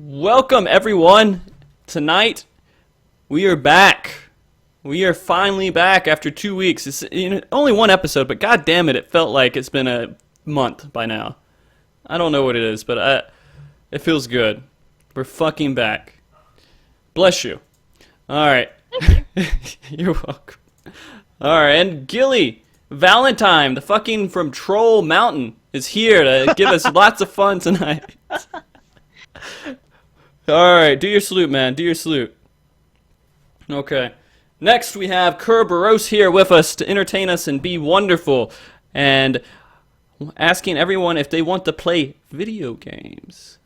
Welcome, everyone. Tonight, we are back. We are finally back after 2 weeks. It's only one episode, but god damn it, it felt like it's been a month by now. I don't know what it is, but it feels good. We're fucking back. Bless you. Alright. You're welcome. Alright, and Gilly, Valentine, the fucking from Troll Mountain, is here to give us lots of fun tonight. Alright, do your salute, man. Do your salute. Okay. Next, we have Kerberos here with us to entertain us and be wonderful. And asking everyone if they want to play video games.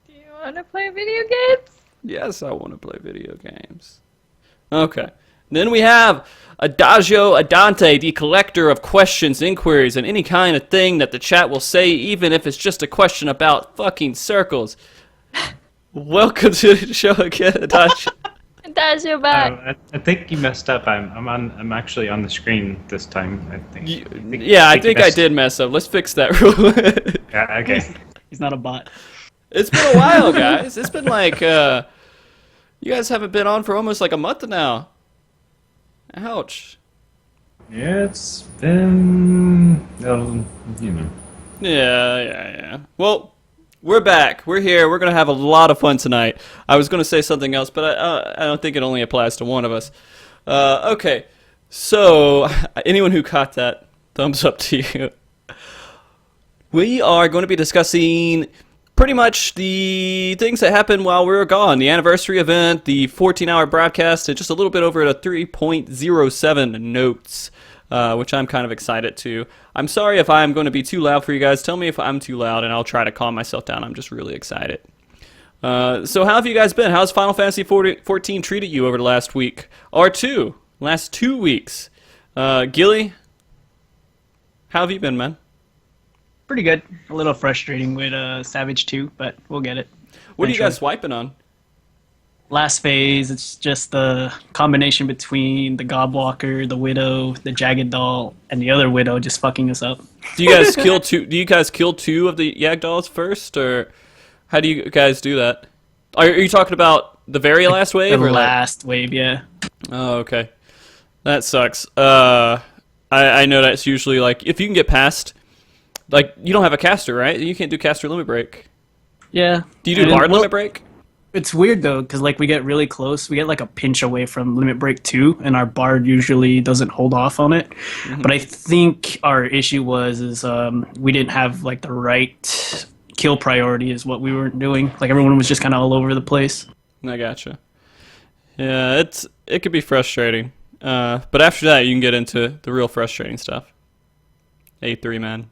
Do you want to play video games? Yes, I want to play video games. Okay. Then we have Adagio Adante, the collector of questions, inquiries, and any kind of thing that the chat will say, even if it's just a question about fucking circles. Welcome to the show again, Adagio. Adagio back. I think you messed up. I'm actually on the screen this time. I think. I think I did mess up. Let's fix that rule. Yeah, okay. He's not a bot. It's been a while, guys. It's been like you guys haven't been on for almost like a month now. Ouch. Yeah, it's been Yeah. Well, we're back. We're here. We're gonna have a lot of fun tonight. I was gonna say something else, but I don't think it only applies to one of us. Okay. So, anyone who caught that, thumbs up to you. We are going to be discussing pretty much the things that happened while we were gone. The anniversary event, the 14-hour broadcast, and just a little bit over at a 3.07 notes, which I'm kind of excited to. I'm sorry if I'm going to be too loud for you guys. Tell me if I'm too loud, and I'll try to calm myself down. I'm just really excited. So how have you guys been? How's Final Fantasy 14 treated you over the last week? Or last 2 weeks? Gilly, how have you been, man? Pretty good. A little frustrating with Savage 2, but we'll get it. What are you guys swiping on? Last phase, it's just the combination between the Gobwalker, the Widow, the Jagged Doll, and the other Widow just fucking us up. Do you guys kill two? Do you guys kill two of the Yagdolls first, or how do you guys do that? Are you talking about the very last wave? The or last wave, yeah. Oh, okay. That sucks. I know that's usually like if you can get past, like you don't have a caster, right? You can't do caster limit break. Yeah. Do you do bard limit break? It's weird though, because like we get really close. We get like a pinch away from limit break 2, and our bard usually doesn't hold off on it. Mm-hmm. But I think our issue was we didn't have like the right kill priority is what we weren't doing. Like everyone was just kind of all over the place. I gotcha. Yeah, it could be frustrating. But after that, you can get into the real frustrating stuff. A3 man.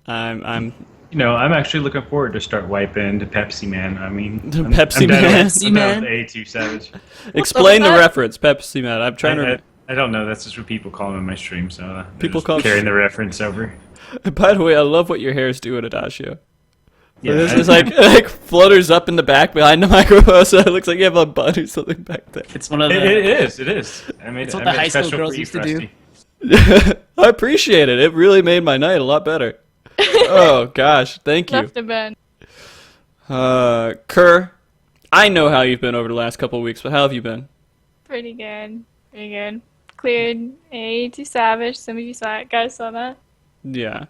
I'm actually looking forward to start wiping to Pepsi Man. I mean, Pepsi Man. Pepsi Man. A2 Savage. Explain the reference, Pepsi Man. I'm trying to. I don't know. That's just what people call him in my stream. So people call carrying the reference over. By the way, I love what your hair is doing, Adagio. Yeah, it's like flutters up in the back behind the microphone, so it looks like you have a bun or something back there. It's one of the. It is. It's what the high school girls used to do. I appreciate it. It really made my night a lot better. Oh gosh, thank you. Left the bed. Kerr, I know how you've been over the last couple of weeks, but how have you been? Pretty good. Pretty good. Cleared A2 Savage. Some of you guys saw that. Yeah.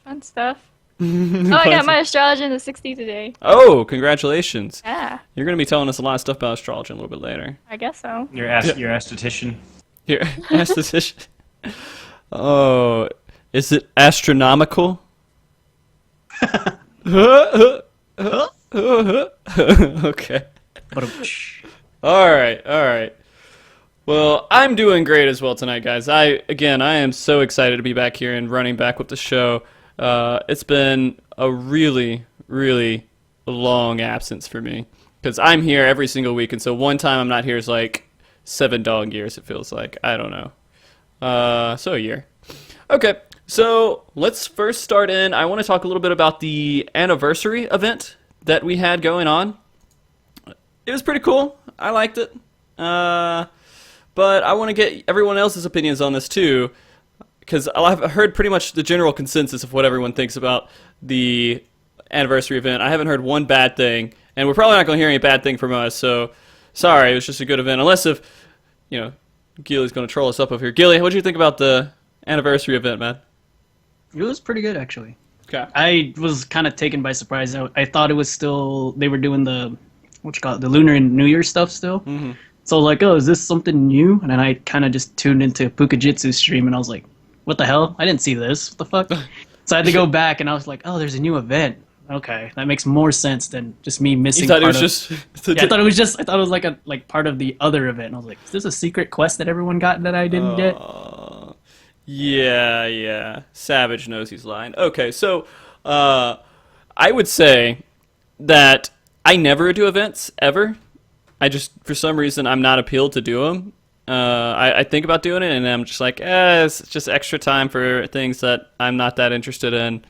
Fun stuff. Oh, I got my astrology in the 60 today. Oh, congratulations. Yeah. You're going to be telling us a lot of stuff about astrology a little bit later. I guess so. Your esthetician. Your esthetician. Oh, is it astronomical? Okay. All right. Well, I'm doing great as well tonight, guys. I am so excited to be back here and running back with the show. It's been a really, really long absence for me because I'm here every single week, and so one time I'm not here is like 7 dog years. It feels like I don't know. So a year. Okay. So let's first start in. I want to talk a little bit about the anniversary event that we had going on. It was pretty cool. I liked it. But I want to get everyone else's opinions on this too, because I've heard pretty much the general consensus of what everyone thinks about the anniversary event. I haven't heard one bad thing, and we're probably not going to hear any bad thing from us. So sorry, it was just a good event. Unless if Gilly's going to troll us up over here. Gilly, what do you think about the anniversary event, man? It was pretty good, actually. Okay. I was kind of taken by surprise. I thought it was still, they were doing the, the Lunar and New Year stuff still. Mm-hmm. So I was like, oh, is this something new? And then I kind of just tuned into Pukajitsu's stream, and I was like, what the hell? I didn't see this. What the fuck? So I had to go back, and I was like, oh, there's a new event. Okay, that makes more sense than just me missing. You thought it was just? Yeah, I thought it was like part of the other event. And I was like, is this a secret quest that everyone got that I didn't get? Yeah. Savage knows he's lying. Okay, so I would say that I never do events ever. I just, for some reason, I'm not appealed to do them. I think about doing it, and I'm just like, it's just extra time for things that I'm not that interested in.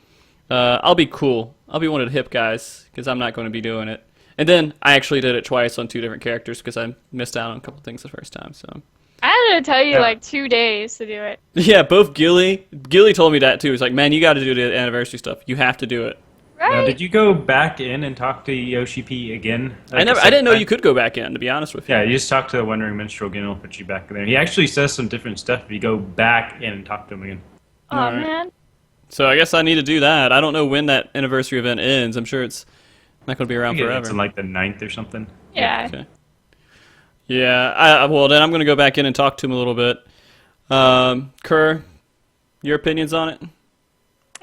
I'll be cool. I'll be one of the hip guys, because I'm not going to be doing it. And then I actually did it twice on 2 different characters, because I missed out on a couple things the first time. So I had to tell you like 2 days to do it. yeah, both Gilly told me that too. He's like, man, you got to do the anniversary stuff. You have to do it. Right? Now, did you go back in and talk to Yoshi P again? I didn't know you could go back in, to be honest with you. Yeah, you just talk to the Wandering Minstrel again, it'll put you back in there. He actually says some different stuff if you go back in and talk to him again. Oh, Alright. man. So I guess I need to do that. I don't know when that anniversary event ends. I'm sure it's not going to be around forever. It's in like the 9th or something. Yeah. Okay. Yeah, well, then I'm going to go back in and talk to him a little bit. Kerr, your opinions on it?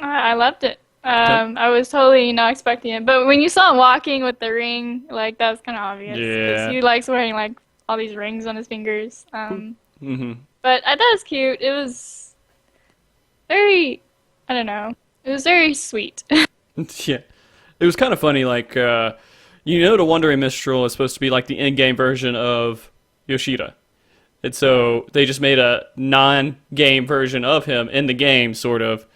I loved it. I was totally not expecting it. But when you saw him walking with the ring, like, that was kind of obvious. Yeah. 'Cause he likes wearing, like, all these rings on his fingers. Mm-hmm. But I thought it was cute. It was very, I don't know. It was very sweet. Yeah. It was kind of funny, like, the Wandering Minstrel is supposed to be like the in-game version of Yoshida. And so they just made a non-game version of him in the game, sort of,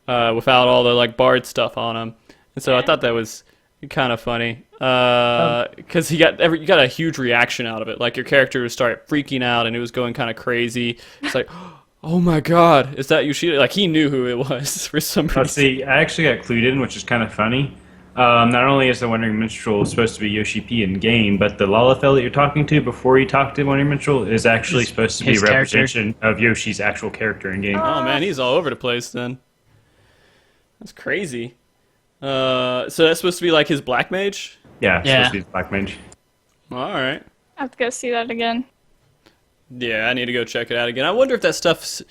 without all the, like, bard stuff on him. And so I thought that was kind of funny. Because you got a huge reaction out of it. Like, your character would start freaking out, and it was going kind of crazy. It's like, oh my god, is that Yoshida? Like, he knew who it was for some reason. Let's see, I actually got clued in, which is kind of funny. Not only is the Wandering Minstrel supposed to be Yoshi P in game, but the Lalafell that you're talking to before you talk to Wandering Minstrel is actually supposed to be a representation of Yoshi's actual character in game. Oh man, he's all over the place then. That's crazy. So that's supposed to be like his black mage? Yeah, it's supposed to be the Black Mage. Alright. I have to go see that again. Yeah, I need to go check it out again. I wonder if that stuff's...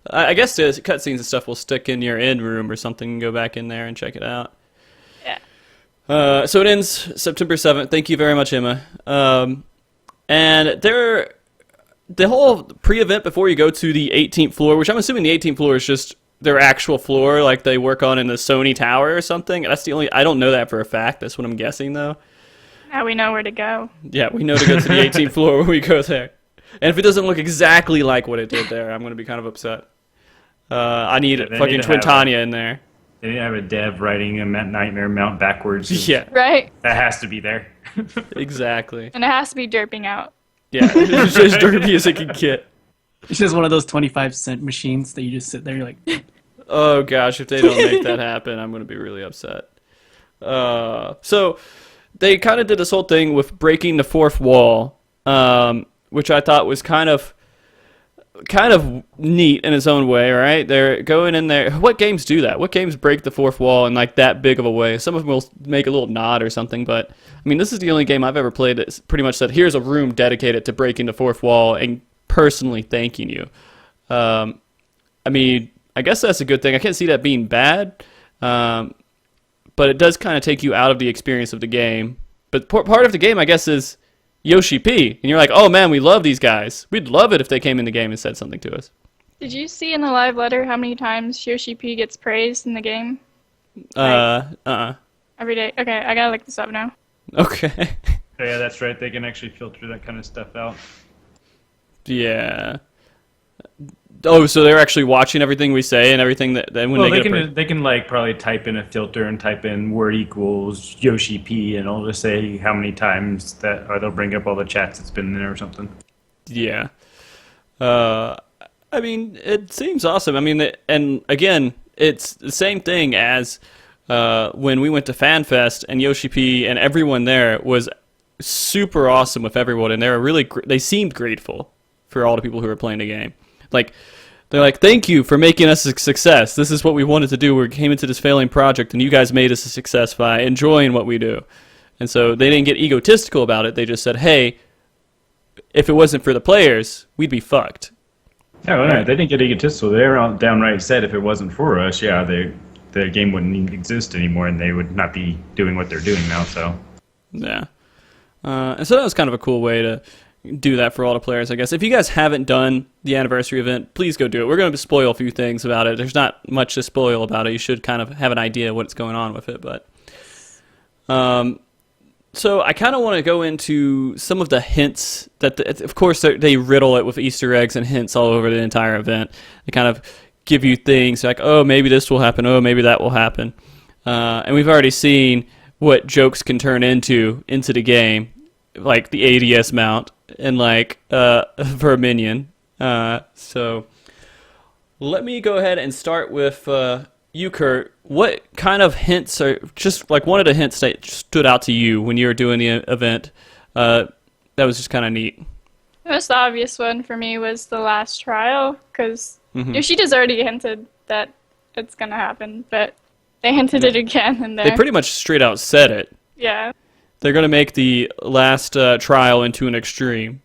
I guess the cutscenes and stuff will stick in your end room or something and go back in there and check it out. Yeah. So it ends September 7th. Thank you very much, Emma. And the whole pre-event before you go to the 18th floor, which I'm assuming the 18th floor is just their actual floor, like they work on in the Sony Tower or something. That's the only... I don't know that for a fact. That's what I'm guessing, though. Now we know where to go. Yeah, we know to go to the 18th floor when we go there. And if it doesn't look exactly like what it did there, I'm going to be kind of upset. I need fucking Twintania in there. They didn't have a dev writing a Nightmare mount backwards. Yeah, Right? That has to be there. exactly. And it has to be derping out. Yeah, it's just derpy as it can get. It's just one of those 25-cent machines that you just sit there, you're like... Oh gosh, if they don't make that happen, I'm going to be really upset. So they kind of did this whole thing with breaking the fourth wall, which I thought was kind of neat in its own way, right? They're going in there. What games do that? What games break the fourth wall in like that big of a way? Some of them will make a little nod or something, but I mean, this is the only game I've ever played that's pretty much said, here's a room dedicated to breaking the fourth wall and personally thanking you. I mean, I guess that's a good thing. I can't see that being bad, but it does kind of take you out of the experience of the game. But part of the game, I guess, is Yoshi P. And you're like, oh man, we love these guys. We'd love it if they came in the game and said something to us. Did you see in the live letter how many times Yoshi P gets praised in the game? Every day. Okay, I gotta look this up now. Okay. Yeah, that's right. They can actually filter that kind of stuff out. Yeah. Oh, so they're actually watching everything we say and everything that then when they can like probably type in a filter and type in word equals Yoshi P and it'll just say how many times that, or they'll bring up all the chats that's been there or something. Yeah. I mean, it seems awesome. I mean, and again, it's the same thing as when we went to FanFest, and Yoshi P and everyone there was super awesome with everyone, and they seemed grateful for all the people who were playing the game. Like, they're like, thank you for making us a success. This is what we wanted to do. We came into this failing project, and you guys made us a success by enjoying what we do. And so they didn't get egotistical about it. They just said, hey, if it wasn't for the players, we'd be fucked. Yeah, well, no, they didn't get egotistical. They were downright said if it wasn't for us, the game wouldn't even exist anymore, and they would not be doing what they're doing now. So yeah, and so that was kind of a cool way to do that for all the players, I guess. If you guys haven't done the anniversary event, please go do it. We're going to spoil a few things about it. There's not much to spoil about it. You should kind of have an idea of what's going on with it. But so I kind of want to go into some of the hints that, of course, they riddle it with Easter eggs and hints all over the entire event. They kind of give you things like, oh, maybe this will happen. Oh, maybe that will happen. And we've already seen what jokes can turn into the game, like the ADS mount and like for a minion. So let me go ahead and start with you, Kurt. What kind of hints are just like one of the hints that stood out to you when you were doing the event that was just kind of neat? The most obvious one for me was the last trial, because Yoshida's already hinted that it's going to happen, but they hinted it again in there. They pretty much straight out said it. Yeah. They're going to make the last trial into an extreme,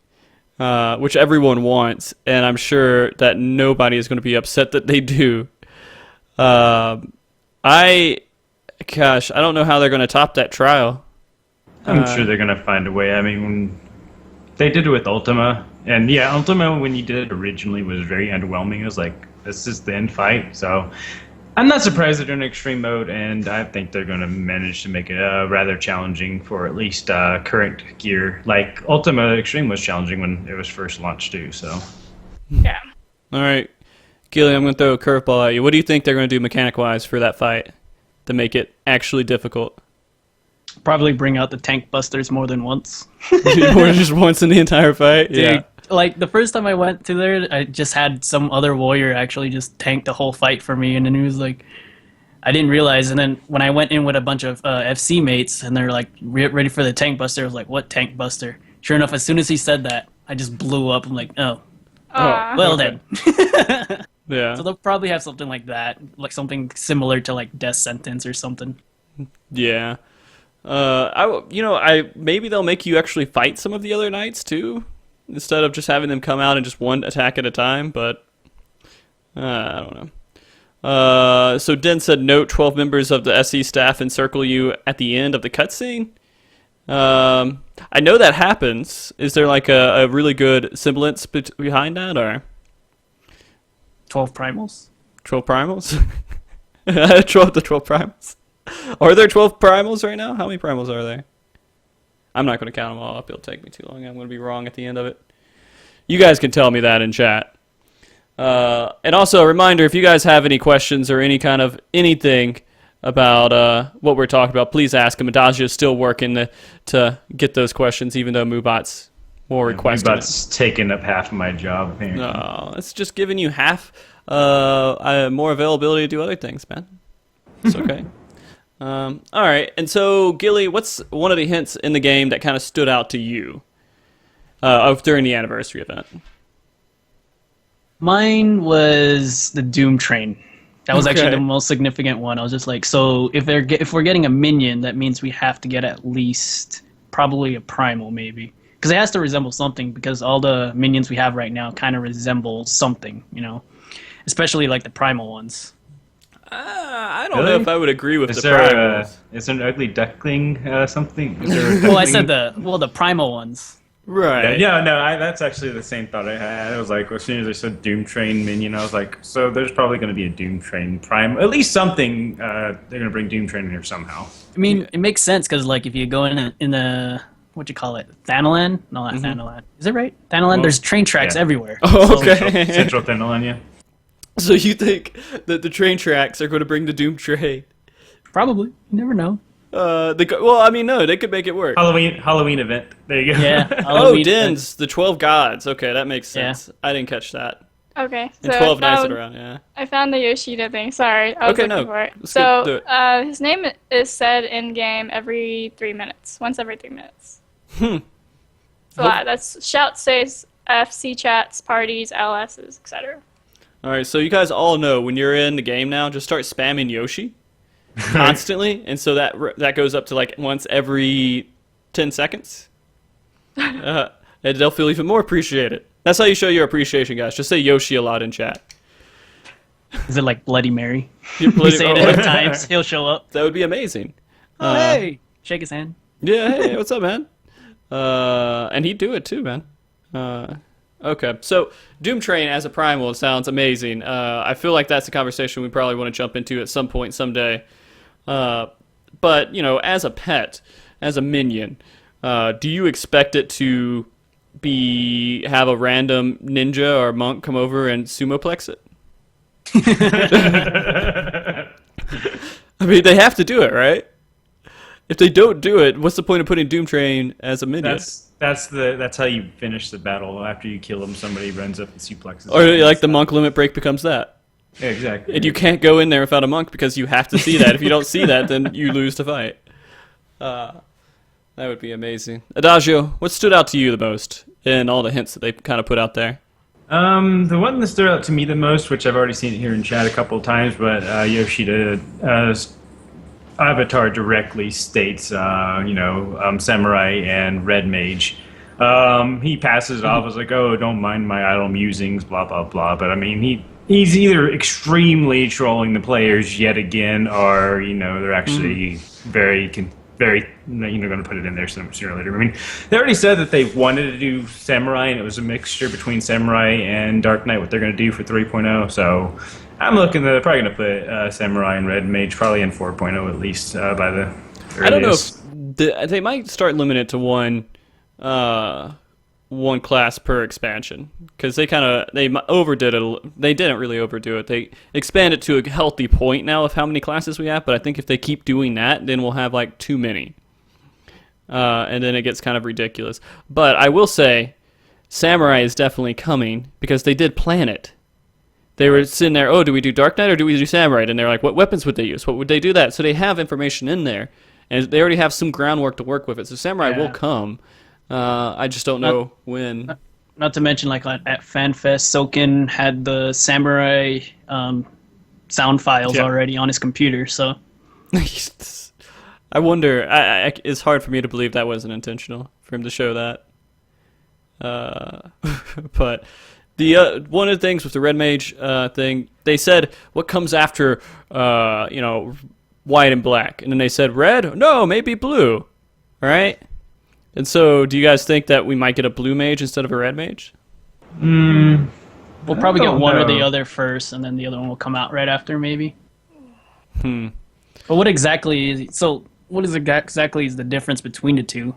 which everyone wants, and I'm sure that nobody is going to be upset that they do. I don't know how they're going to top that trial. I'm sure they're going to find a way. I mean, when they did it with Ultima, and yeah, Ultima, when you did it originally, was very underwhelming. It was like, this is the end fight, so I'm not surprised they're doing extreme mode, and I think they're going to manage to make it rather challenging for at least current gear. Like, Ultima Extreme was challenging when it was first launched, too, so. Yeah. All right. Gilly, I'm going to throw a curveball at you. What do you think they're going to do mechanic-wise for that fight to make it actually difficult? Probably bring out the tank busters more than once. Or just once in the entire fight? Dude, Yeah. like the first time I went to there, I just had some other warrior actually just tank the whole fight for me, and then he was like, I didn't realize. And then when I went in with a bunch of FC mates, and they're like ready for the tank buster, I was like, what tank buster? Sure enough, as soon as he said that, I just blew up. I'm like, oh, well okay. then. Yeah. So they'll probably have something like that, like something similar to like Death Sentence or something. Yeah. Maybe they'll make you actually fight some of the other knights too, instead of just having them come out and just one attack at a time. But I don't know. So Den said, note 12 members of the SE staff encircle you at the end of the cutscene. I know that happens. Is there like a really good semblance behind that, or 12 primals? 12 primals? 12 primals. Are there 12 primals right now? How many primals are there? I'm not going to count them all up. It'll take me too long. I'm going to be wrong at the end of it. You guys can tell me that in chat. And also a reminder, if you guys have any questions or any kind of anything about what we're talking about, please ask him. Adagio is still working to get those questions, even though Moobot's more requesting Moobot's taking up half of my job, apparently. No, it's just giving you half more availability to do other things, man. It's okay. All right, and so Gilly, what's one of the hints in the game that kind of stood out to you during the anniversary event? Mine was the Doom Train. That was actually Okay. the most significant one. I was just like, so if we're getting a minion, that means we have to get at least probably a primal, maybe, because it has to resemble something. Because all the minions we have right now kind of resemble something, especially like the primal ones. I don't know Really? if I would agree with Is the there primals. an ugly duckling something? Is there a Well, I said duckling? the primal ones. Right. Yeah, no, that's actually the same thought I had. I was like, as soon as I said Doom Train minion, I was like, so there's probably going to be a Doom Train Prime, at least something. They're going to bring Doom Train in here somehow. I mean, it makes sense because like if you go in the what you call it, Thanalan? No, not Thanalan. Is it right? Thanalan. Well, There's train tracks yeah. everywhere. Oh, okay. Central Thenalania. So you think that the train tracks are going to bring the Doom Train? Probably. You never know. Well, I mean, no, they could make it work. Halloween event. There you go. Yeah. Oh, Dens, the 12 gods. Okay, that makes Yeah. sense. I didn't catch that. Okay, And so 12 nights it around, yeah. I found the Yoshida thing. Sorry, I was Okay, looking no, for it. let's do So, it. his name is said in game every 3 minutes, once every 3 minutes. It's a lot. That's shout, says, FC chats, parties, LSs, etc. Alright, so you guys all know when you're in the game now, just start spamming Yoshi constantly, and so that goes up to like once every 10 seconds. And they'll feel even more appreciated. That's how you show your appreciation, guys. Just say Yoshi a lot in chat. Is it like Bloody Mary? You You say it enough times, he'll show up. That would be amazing. Oh, hey! Shake his hand. Yeah, hey, what's up, man? And he'd do it too, man. Okay, so Doom Train as a primal sounds amazing. I feel like that's a conversation we probably want to jump into at some point someday. But, you know, as a pet, as a minion, do you expect it to have a random ninja or monk come over and sumoplex it? I mean, they have to do it, right? If they don't do it, what's the point of putting Doom Train as a minion? That's how you finish the battle. After you kill him, somebody runs up and suplexes. Or like the monk limit break becomes that. Yeah, exactly. And you can't go in there without a monk because you have to see that. If you don't see that, then you lose the fight. That would be amazing. Adagio, what stood out to you the most in all the hints that they kind of put out there? The one that stood out to me the most, which I've already seen it here in chat a couple of times, but Yoshida avatar directly states, samurai and red mage. He passes it off as like, oh, don't mind my idle musings, blah, blah, blah. But I mean, he's either extremely trolling the players yet again, or, they're actually very, going to put it in there sooner or later. I mean, they already said that they wanted to do Samurai, and it was a mixture between Samurai and Dark Knight, what they're going to do for 3.0. So I'm looking, they're probably going to put Samurai and Red Mage probably in 4.0 at least by the earliest. I don't know if they might start limiting it to one class per expansion, because they overdid it. They didn't really overdo it. They expanded to a healthy point now of how many classes we have, but I think if they keep doing that, then we'll have like too many, and then it gets kind of ridiculous. But I will say Samurai is definitely coming, because they did plan it. They were sitting there, oh, do we do Dark Knight or do we do Samurai? And they're like, what weapons would they use? What would they do that? So they have information in there, and they already have some groundwork to work with it. So Samurai will come. I just don't know when. Not to mention, like at FanFest, Soken had the Samurai sound files already on his computer. So I wonder. It's hard for me to believe that wasn't intentional for him to show that. But the one of the things with the Red Mage thing, they said what comes after, white and black, and then they said red. No, maybe blue. All right. And so, do you guys think that we might get a blue mage instead of a red mage? We'll probably get one or the other first, and then the other one will come out right after, maybe. But what exactly is the difference between the two?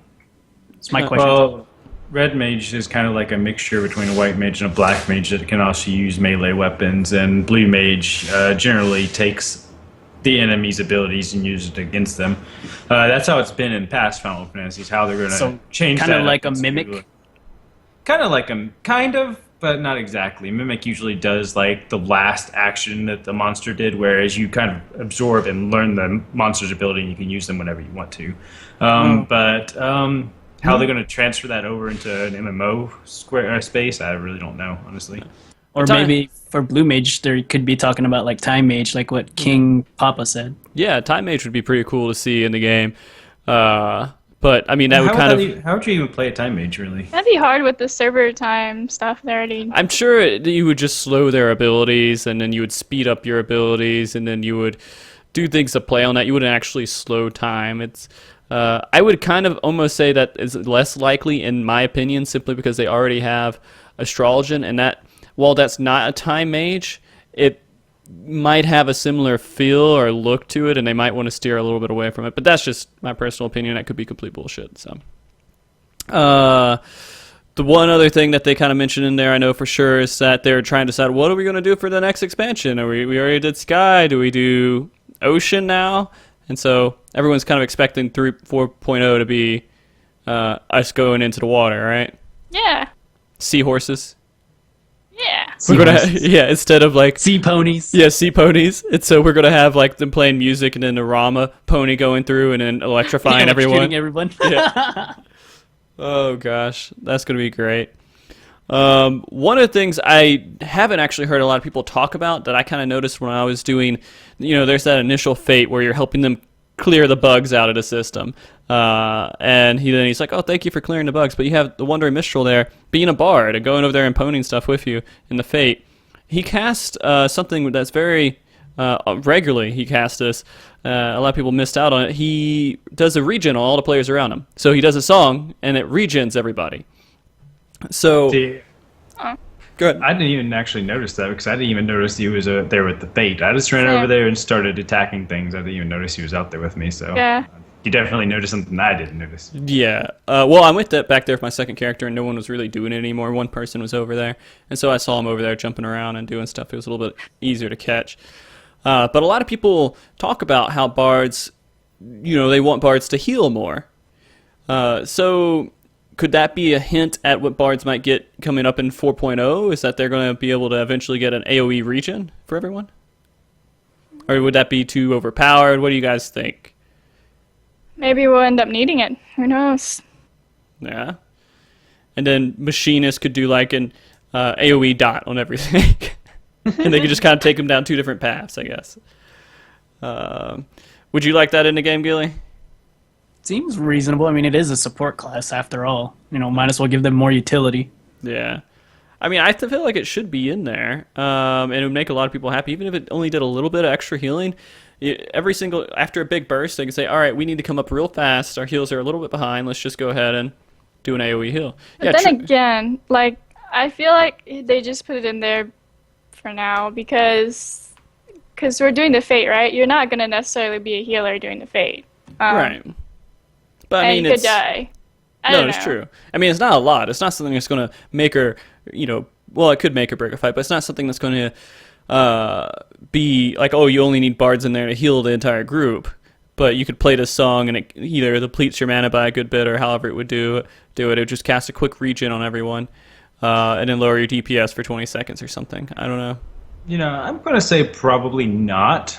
It's my question. Well, red mage is kind of like a mixture between a white mage and a black mage that can also use melee weapons, and blue mage generally takes the enemy's abilities and use it against them. That's how it's been in past Final Fantasies. How they're going to change that. Kind of like a mimic. Kind of, but not exactly. Mimic usually does like the last action that the monster did, whereas you kind of absorb and learn the monster's ability, and you can use them whenever you want to. But how they're going to transfer that over into an MMO space, I really don't know, honestly. Or maybe for Blue Mage, they could be talking about like Time Mage, like what King Papa said. Yeah, Time Mage would be pretty cool to see in the game. But I mean, that would kind of. How would you even play a Time Mage, really? That'd be hard with the server time stuff they already. I'm sure you would just slow their abilities, and then you would speed up your abilities, and then you would do things to play on that. You wouldn't actually slow time. It's. I would kind of almost say that is less likely, in my opinion, simply because they already have Astrologian, and that. While that's not a time mage, it might have a similar feel or look to it, and they might want to steer a little bit away from it. But that's just my personal opinion. That could be complete bullshit. So, the one other thing that they kind of mentioned in there, I know for sure, is that they're trying to decide what are we going to do for the next expansion. We already did Sky. Do we do Ocean now? And so everyone's kind of expecting 4.0 to be us going into the water, right? Yeah. Seahorses. Yeah. We're gonna instead of like Sea ponies. sea ponies. And so we're gonna have like them playing music and then a Rama pony going through and then electrifying everyone. Everyone. Yeah. Oh gosh, that's gonna be great. One of the things I haven't actually heard a lot of people talk about that I kind of noticed when I was doing, there's that initial fate where you're helping them clear the bugs out of the system. And he's like, oh, thank you for clearing the bugs. But you have the Wandering Minstrel there being a bard and going over there and poning stuff with you in the fate. He cast something that's very regularly. He casts this. A lot of people missed out on it. He does a regen on all the players around him. So he does a song and it regens everybody. So go ahead. I didn't even actually notice that because I didn't even notice he was there with the fate. I just ran over there and started attacking things. I didn't even notice he was out there with me. So Yeah. you definitely noticed something I didn't notice. Yeah. Well, I went back there with my second character, and no one was really doing it anymore. One person was over there, and so I saw him over there jumping around and doing stuff. It was a little bit easier to catch. But a lot of people talk about how bards, they want bards to heal more. So could that be a hint at what bards might get coming up in 4.0? Is that they're going to be able to eventually get an AoE regen for everyone? Or would that be too overpowered? What do you guys think? Maybe we'll end up needing it. Who knows? Yeah. And then machinists could do like an AoE dot on everything. And they could just kind of take them down two different paths, I guess. Would you like that in the game, Gilly? Seems reasonable. I mean, it is a support class after all. Might as well give them more utility. Yeah. I mean, I feel like it should be in there. And it would make a lot of people happy, even if it only did a little bit of extra healing. After a big burst, they can say, all right, we need to come up real fast. Our heals are a little bit behind. Let's just go ahead and do an AoE heal. But then again, I feel like they just put it in there for now because we're doing the fate, right? You're not going to necessarily be a healer doing the fate. Right. But I mean, you could die. I don't know. It's true. I mean, it's not a lot. It's not something that's going to make her, well, it could make or break a fight, but it's not something that's going to be like, oh, you only need bards in there to heal the entire group. But you could play this song and it either depletes your mana by a good bit or however it would do it. It would just cast a quick regen on everyone and then lower your DPS for 20 seconds or something. I don't know. I'm going to say probably not,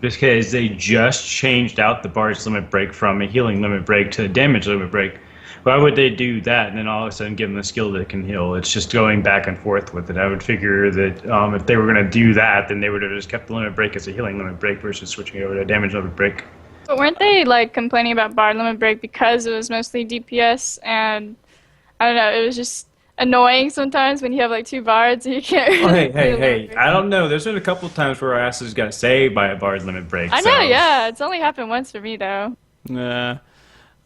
because they just changed out the Bard's Limit Break from a healing limit break to a damage limit break. Why would they do that and then all of a sudden give them a skill that can heal? It's just going back and forth with it. I would figure that if they were going to do that, then they would have just kept the limit break as a healing limit break versus switching over to a damage limit break. But weren't they complaining about Bard Limit Break because it was mostly DPS and I don't know, it was just annoying sometimes when you have two bards and you can't really Hey, I don't know. There's been a couple of times where our asses got saved by a Bard Limit Break. I know, yeah. It's only happened once for me, though. Nah.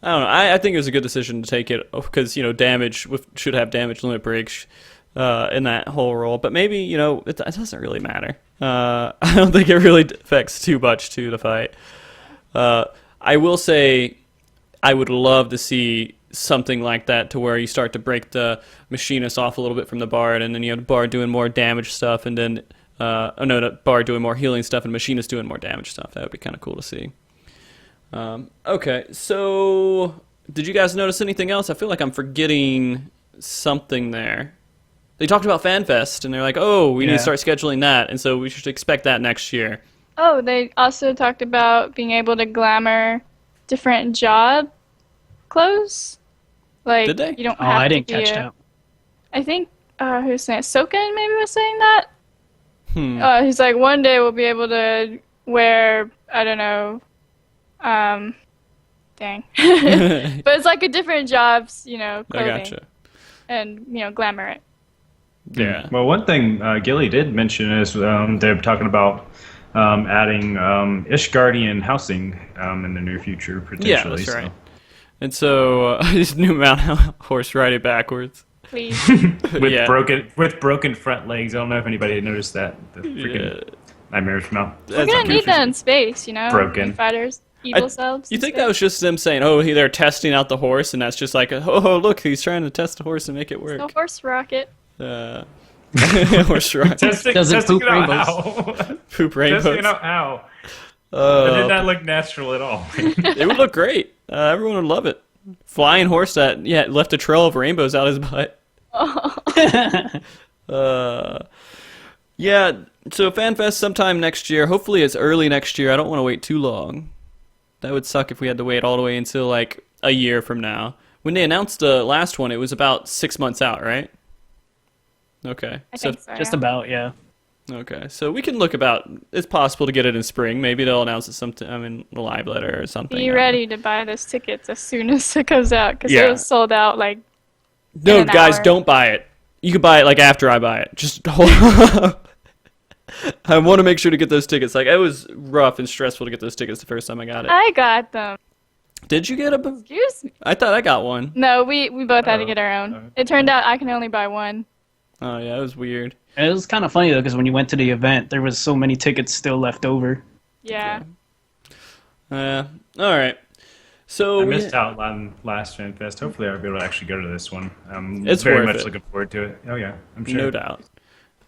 I don't know. I think it was a good decision to take it because, damage should have damage limit breaks in that whole role. But maybe, it doesn't really matter. I don't think it really affects too much to the fight. I will say I would love to see something like that to where you start to break the machinist off a little bit from the bard, and then you have the bard doing more damage stuff, and then the bard doing more healing stuff, and machinist doing more damage stuff. That would be kind of cool to see. Okay, so did you guys notice anything else? I feel like I'm forgetting something there. They talked about FanFest, and they're like, oh, we need to start scheduling that, and so we should expect that next year. Oh, they also talked about being able to glamour different job clothes. Did they? You don't have I didn't to catch that. I think, who's saying it? Soken maybe was saying that? He's like, one day we'll be able to wear, I don't know, dang. But it's a different jobs, clothing. I gotcha. And, glamour it. Yeah. Well, one thing Gilly did mention is they're talking about adding Ishgardian housing in the near future, potentially. Yeah, that's right. And so his new mount horse ride it backwards. Please. with broken front legs. I don't know if anybody had noticed that. The freaking nightmares mount. We're gonna need that in space, Broken fighters, evil selves. You think that was just them saying, "Oh, they're testing out the horse," and that's just like, "Oh, look, he's trying to test the horse and make it work." It's the horse rocket. Horse rocket. Doesn't poop rainbows. Poop rainbows. Testing out how. It did not look natural at all. It would look great. Everyone would love it. Flying horse that left a trail of rainbows out his butt. Yeah, so FanFest sometime next year. Hopefully it's early next year. I don't want to wait too long. That would suck if we had to wait all the way until like a year from now. When they announced the last one, it was about 6 months out, right? Okay. I think so. Just Yeah. about, yeah. Okay, so we can look about. It's possible to get it in spring. Maybe they'll announce it sometime. I mean, a live letter or something. Be ready to buy those tickets as soon as it comes out because Yeah. it was sold out like. No, in an guys, hour. don't buy it. You can buy it like after I buy it. Just hold on. I want to make sure to get those tickets. Like it was rough and stressful to get those tickets the first time I got it. I got them. Did you get a? Excuse me. I thought I got one. No, we both had to Oh, get our own. okay. It turned out I can only buy one. Oh yeah, it was weird. And it was kind of funny though, because when you went to the event, there was so many tickets still left over. Yeah. All right. So I we- missed out on last FanFest. Hopefully, I'll be able to actually go to this one. I'm It's very worth much it. looking forward to it. Oh yeah, I'm sure. No doubt.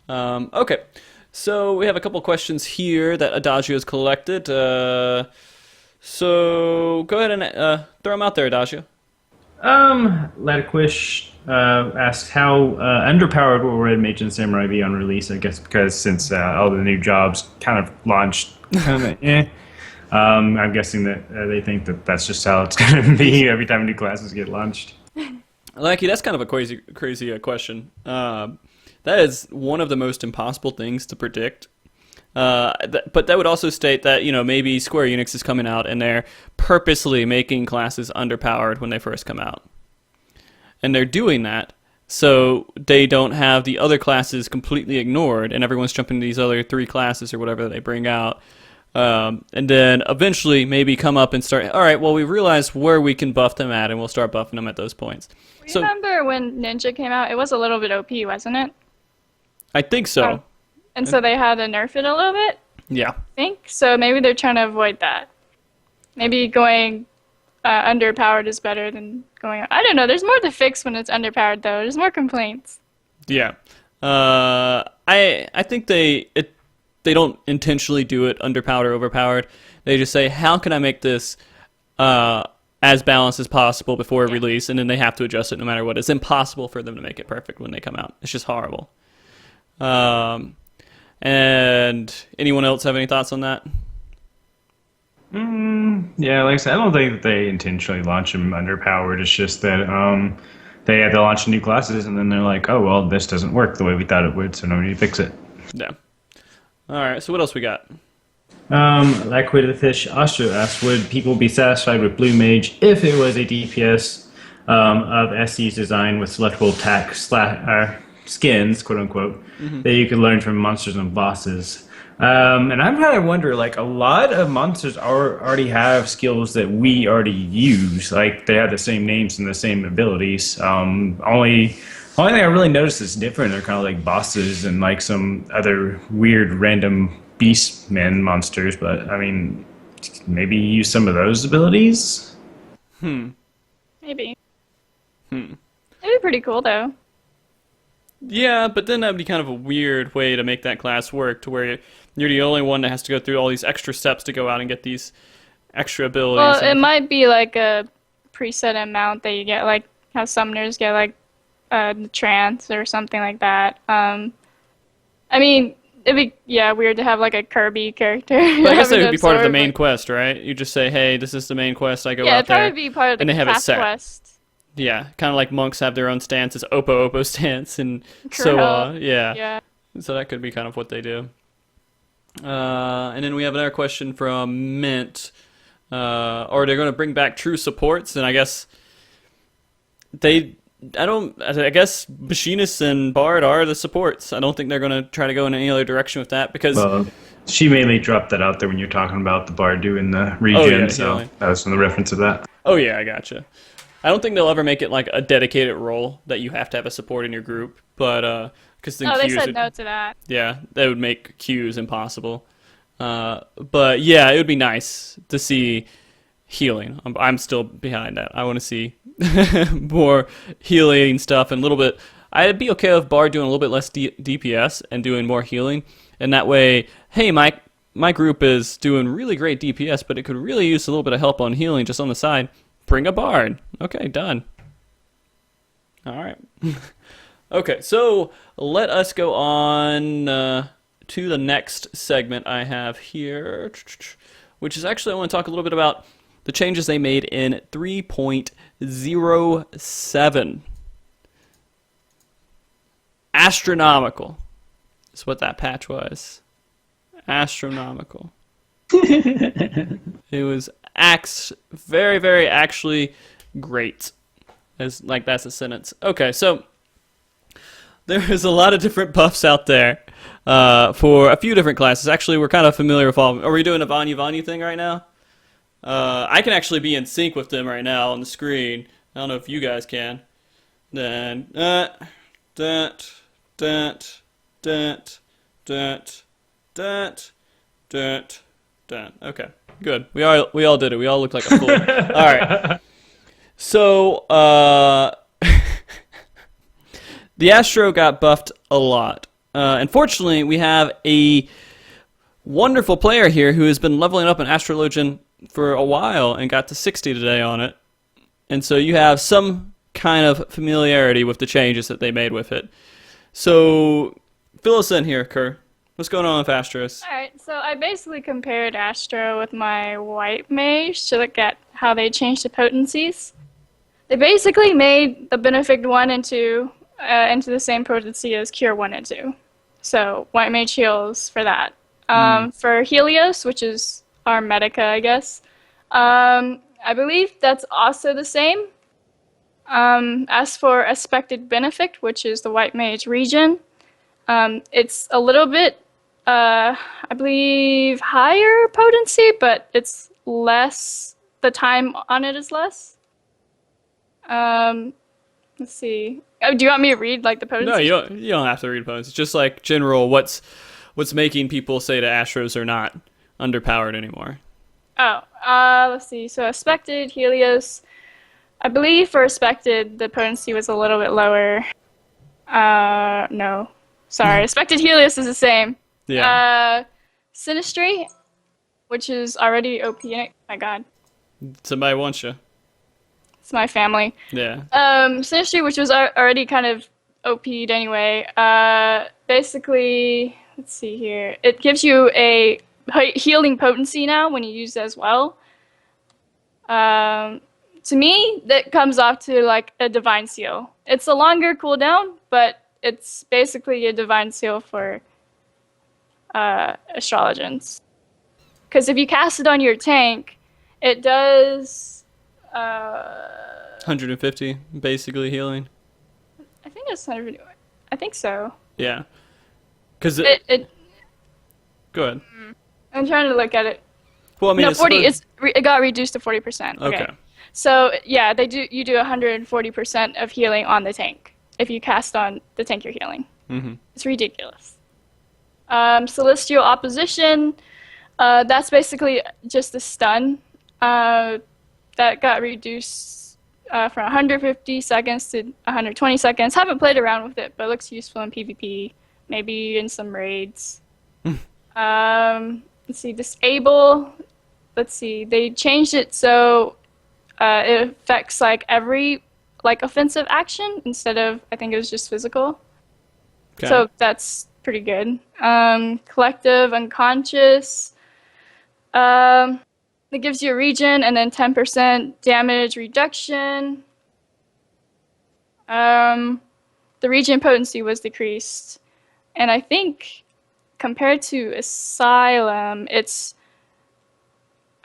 Okay, so we have a couple questions here that Adagio has collected. So go ahead and throw them out there, Adagio. Latiquish asked how underpowered will Red Mage and Samurai be on release? I guess because since all the new jobs kind of launched, I'm guessing that they think that that's just how it's going to be every time new classes get launched. Lucky, that's kind of a crazy question. That is one of the most impossible things to predict. But that would also state that, you know, maybe Square Enix is coming out and they're purposely making classes underpowered when they first come out. And they're doing that so they don't have the other classes completely ignored and everyone's jumping to these other 3 classes or whatever they bring out. And then eventually maybe come up and start, all right, well, we realized where we can buff them at and we'll start buffing them at those points. So Remember when Ninja came out? It was a little bit OP, wasn't it? I think so. Oh. And so they had to nerf it a little bit, Yeah. I think. So maybe they're trying to avoid that. Maybe going underpowered is better than going... I don't know. There's more to fix when it's underpowered, though. There's more complaints. Yeah. I think they don't intentionally do it underpowered or overpowered. They just say, how can I make this as balanced as possible before release, and then they have to adjust it no matter what. It's impossible for them to make it perfect when they come out. It's just horrible. And anyone else have any thoughts on that? Yeah, like I said, I don't think that they intentionally launch them underpowered. It's just that they had to launch new classes, and then they're like, oh, well, this doesn't work the way we thought it would, so nobody fix it. Yeah. All right, so what else we got? Liquid the Fish also asked, would people be satisfied with Blue Mage if it was a DPS of SC's design with selectable attack skins, quote unquote, that you could learn from monsters and bosses? And I'm kind of wondering, like, a lot of monsters already have skills that we already use. Like, they have the same names and the same abilities. Only thing I really noticed that's different are kind of like bosses and like some other weird random beastmen monsters. But I mean, maybe use some of those abilities. Maybe. It'd be pretty cool, though. Yeah, but then that would be kind of a weird way to make that class work, to where you're the only one that has to go through all these extra steps to go out and get these extra abilities. Well, it might be like a preset amount that you get, like how summoners get, like the trance or something like that. I mean, it'd be weird to have like a Kirby character. But I guess that having would be part of the absorb, main like- quest, right? You just say, hey, this is the main quest. I go Yeah, out it'd there. probably be part of the and they have it path set. quest. Yeah, kind of like monks have their own stances, Oppo stance, and so Correct. yeah. Yeah. So that could be kind of what they do. And then we have another question from Mint. Are they going to bring back true supports? And I guess I guess Machinist and Bard are the supports. I don't think they're going to try to go in any other direction with that because... Well, she mainly dropped that out there when you're talking about the bard doing the regen, yeah, so healing. that was from the reference of that. Oh yeah, I gotcha. I don't think they'll ever make it like a dedicated role that you have to have a support in your group, but because then Oh, they queues said would, no to that. yeah, that would make queues impossible. But yeah, it would be nice to see healing. I'm still behind that. I want to see more healing stuff and a little bit. I'd be okay with Bard doing a little bit less DPS and doing more healing, and that way, hey, my group is doing really great DPS, but it could really use a little bit of help on healing just on the side. Bring a Bard. Okay, done. All right. Okay, so let us go on to the next segment I have here, which is actually I want to talk a little bit about the changes they made in 3.07. Astronomical is what that patch was. Astronomical. It was very, very actually great. That's a sentence. Okay, so there is a lot of different buffs out there for a few different classes. Actually, we're kind of familiar with all of them. Are we doing a Vanyu thing right now? I can actually be in sync with them right now on the screen. I don't know if you guys can. Then, okay, good. We all did it. We all look like a fool. All right. So, the Astro got buffed a lot. Unfortunately, we have a wonderful player here who has been leveling up in Astrologian for a while and got to 60 today on it. And so you have some kind of familiarity with the changes that they made with it. So, fill us in here, Kerr. What's going on with Astros? Alright, so I basically compared Astro with my White Mage to look at how they changed the potencies. They basically made the Benefic 1 and 2 into the same potency as Cure 1 and 2. So, White Mage heals for that. For Helios, which is our Medica, I guess, I believe that's also the same. As for Expected Benefic, which is the White Mage region, it's a little bit, I believe, higher potency, but it's less, the time on it is less. Let's see. Oh, do you want me to read like the potency? No, you don't have to read opponents. It's just like general what's making people say that Astros are not underpowered anymore. Oh, let's see. So Expected, Helios, I believe for Expected the potency was a little bit lower. No. Sorry, Expected Helios is the same. Yeah. Sinistry, which is already OP. My God. Somebody wants you. It's my family. Yeah. Sinistry, which was already kind of OP'd anyway. Basically, let's see here. It gives you a healing potency now when you use it as well. To me, that comes off to like a Divine Seal. It's a longer cooldown, but it's basically a Divine Seal for Astrologians. Because if you cast it on your tank, it does 150 basically healing. I think it's 150. I think so. Yeah. Because It go ahead. I'm trying to look at it. Well, I mean, No, 40. It got reduced to 40%. Okay. So yeah, you do 140% of healing on the tank if you cast on the tank you're healing. Mm-hmm. It's ridiculous. Celestial Opposition. That's basically just a stun. That got reduced from 150 seconds to 120 seconds. Haven't played around with it, but it looks useful in PvP. Maybe in some raids. Let's see, Disable. Let's see, they changed it so it affects like every offensive action instead of, I think it was just physical. Okay. So that's pretty good. Collective Unconscious. It gives you a regen and then 10% damage reduction. The regen potency was decreased. And I think compared to Asylum,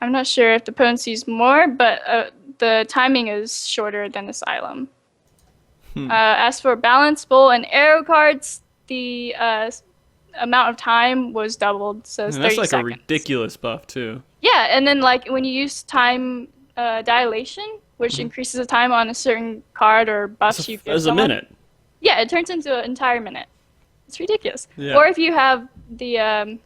I'm not sure if the potency is more, but the timing is shorter than Asylum. As for Balance Bowl and Arrow cards, the amount of time was doubled, so it's 30 that's like seconds. a ridiculous buff too. Yeah, and then like when you use time dilation, which increases the time on a certain card or buffs you give As a someone. minute. Yeah, it turns into an entire minute. It's ridiculous. Yeah. Or if you have the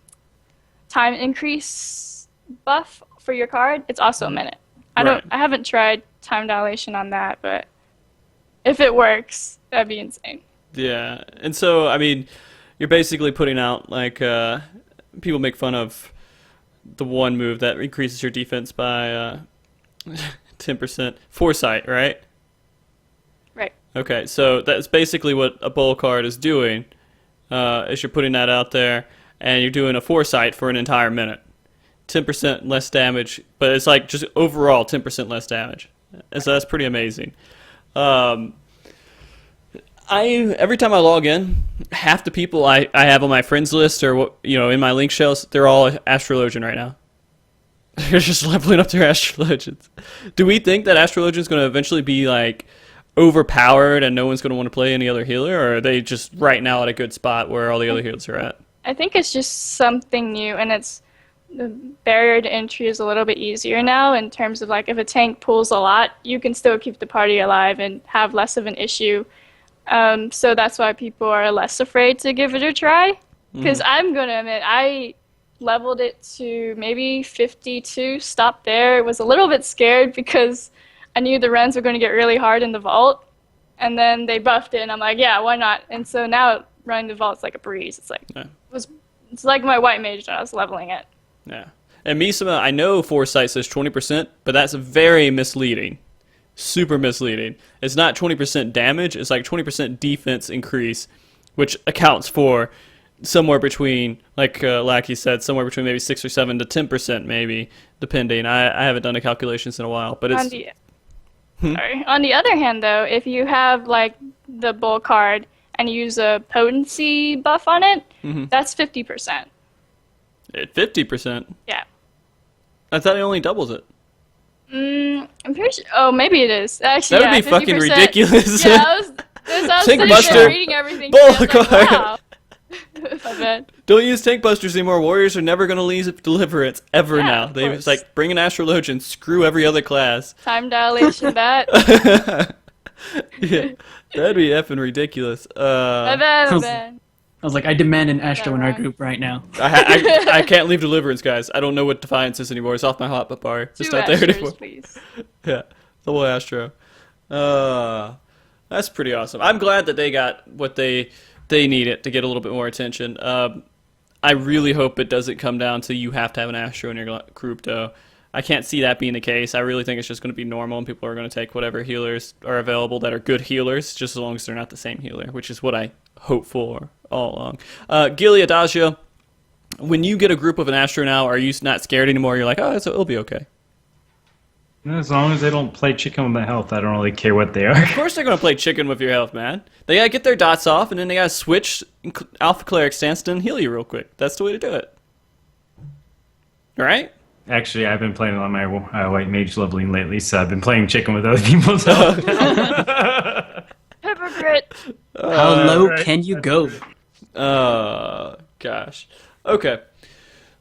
time increase buff for your card, it's also a minute. I haven't tried time dilation on that, but if it works, that'd be insane. Yeah, and so I mean, you're basically putting out like people make fun of the one move that increases your defense by 10%. Foresight, right? Right. Okay, so that's basically what a bull card is doing. Is you're putting that out there, and you're doing a foresight for an entire minute. 10% less damage, but it's like just overall 10% less damage. And so that's pretty amazing. Every time I log in, half the people I have on my friends list or in my link shells, they're all Astrologian right now. They're just leveling up their Astrologians. Do we think that Astrologian is going to eventually be like overpowered and no one's going to want to play any other healer, or are they just right now at a good spot where all the other healers are at? I think it's just something new, and the barrier to entry is a little bit easier now in terms of like if a tank pulls a lot, you can still keep the party alive and have less of an issue. So that's why people are less afraid to give it a try. Because I'm going to admit, I leveled it to maybe 52, stopped there. Was a little bit scared because I knew the runs were going to get really hard in the vault. And then they buffed it, and I'm like, yeah, why not? And so now running the vault's like a breeze. It's like it's like my white mage when I was leveling it. Yeah. And Misama, I know Foresight says 20%, but that's very misleading. Super misleading. It's not 20% damage, it's like 20% defense increase, which accounts for somewhere between, like Lackey said, somewhere between maybe 6 or 7 to 10% maybe, depending. I haven't done the calculations in a while, but it's... On the other hand, though, if you have like the bull card and you use a potency buff on it, that's 50%. 50%? Yeah. I thought it only doubles it. I'm pretty sure. Oh, maybe it is. Actually, that would be fucking ridiculous. Yeah, I was sitting there reading everything. Bull I was card. like, wow. My bad. Don't use tank busters anymore. Warriors are never going to leave Deliverance ever now. It's like bring an Astrologian, screw every other class. Time dilation, that. Yeah, that'd be effing ridiculous. My bad. I was like, I demand an Astro in our group right now. I can't leave Deliverance, guys. I don't know what Defiance is anymore. It's off my hot bar. It's Two not there Astros, anymore. please. Yeah, the whole Astro. That's pretty awesome. I'm glad that they got what they needed to get a little bit more attention. I really hope it doesn't come down to you have to have an Astro in your group, though. I can't see that being the case. I really think it's just going to be normal, and people are going to take whatever healers are available that are good healers, just as long as they're not the same healer, which is what I hope for all along. Gilly, Adagio, when you get a group of an Astro now, are you not scared anymore? You're like, oh, it'll be okay. As long as they don't play chicken with my health, I don't really care what they are. Of course they're going to play chicken with your health, man. They got to get their dots off, and then they got to switch Alpha Cleric stance and heal you real quick. That's the way to do it. Right? Actually, I've been playing on my white mage leveling lately, so I've been playing chicken with other people's health. Hypocrite. How low can you go? Gosh. Okay.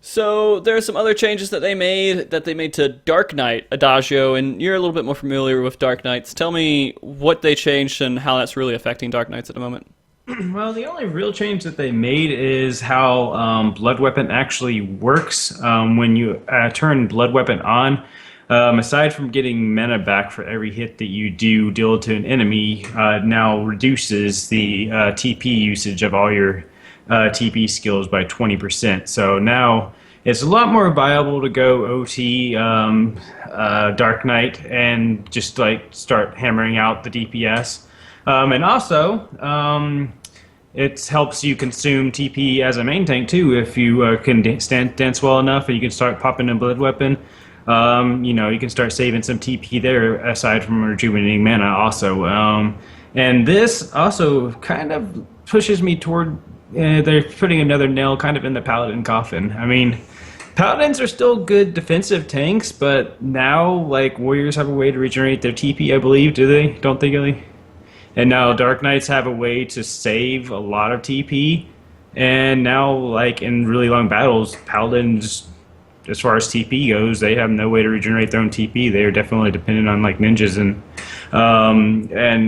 So there are some other changes that they made to Dark Knight Adagio, and you're a little bit more familiar with Dark Knights. Tell me what they changed and how that's really affecting Dark Knights at the moment. Well, the only real change that they made is how Blood Weapon actually works. When you turn Blood Weapon on, aside from getting mana back for every hit that you deal to an enemy, now reduces the TP usage of all your TP skills by 20%. So now it's a lot more viable to go OT Dark Knight and just like start hammering out the DPS. And also, it helps you consume TP as a main tank too. If you can dance well enough, and you can start popping a Blood Weapon. You can start saving some TP there aside from rejuvenating mana also. And this also kind of pushes me toward they're putting another nail kind of in the Paladin coffin. I mean, Paladins are still good defensive tanks, but now like Warriors have a way to regenerate their TP, I believe. Do they? Don't they, Gilly? And now Dark Knights have a way to save a lot of TP. And now, like in really long battles, Paladins, as far as TP goes, they have no way to regenerate their own TP. They are definitely dependent on like ninjas and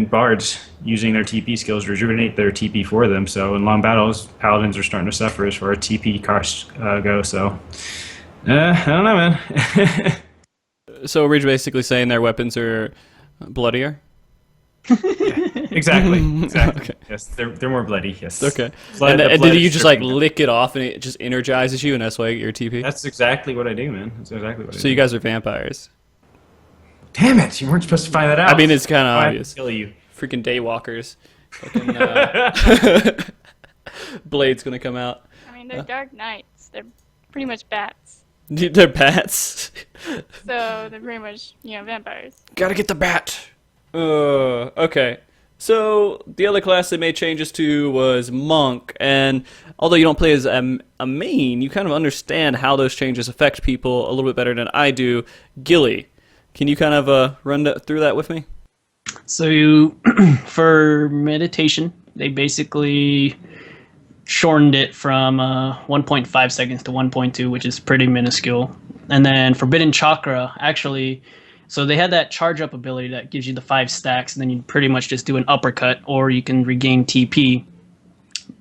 bards using their TP skills to rejuvenate their TP for them. So in long battles, Paladins are starting to suffer as far as TP costs go. So I don't know, man. So we're basically saying their weapons are bloodier? Exactly. Okay. Yes, they're more bloody. Yes. Okay. And did you just like lick it off and it just energizes you, and that's why you get your TP? That's exactly what I do, man. That's exactly what I do. So you guys are vampires. Damn it! You weren't supposed to find that out. I mean, it's kind of obvious. Kill you. freaking daywalkers. Fucking, Blade's gonna come out. I mean, they're dark knights. They're pretty much bats. They're bats. So they're pretty much, vampires. Gotta get the bat. Okay. So the other class they made changes to was Monk, and although you don't play as a main, you kind of understand how those changes affect people a little bit better than I do. Gilly, can you kind of run through that with me? So for meditation, they basically shortened it from 1.5 seconds to 1.2, which is pretty minuscule. And then Forbidden Chakra, actually, so they had that charge up ability that gives you the 5 stacks, and then you pretty much just do an uppercut, or you can regain TP.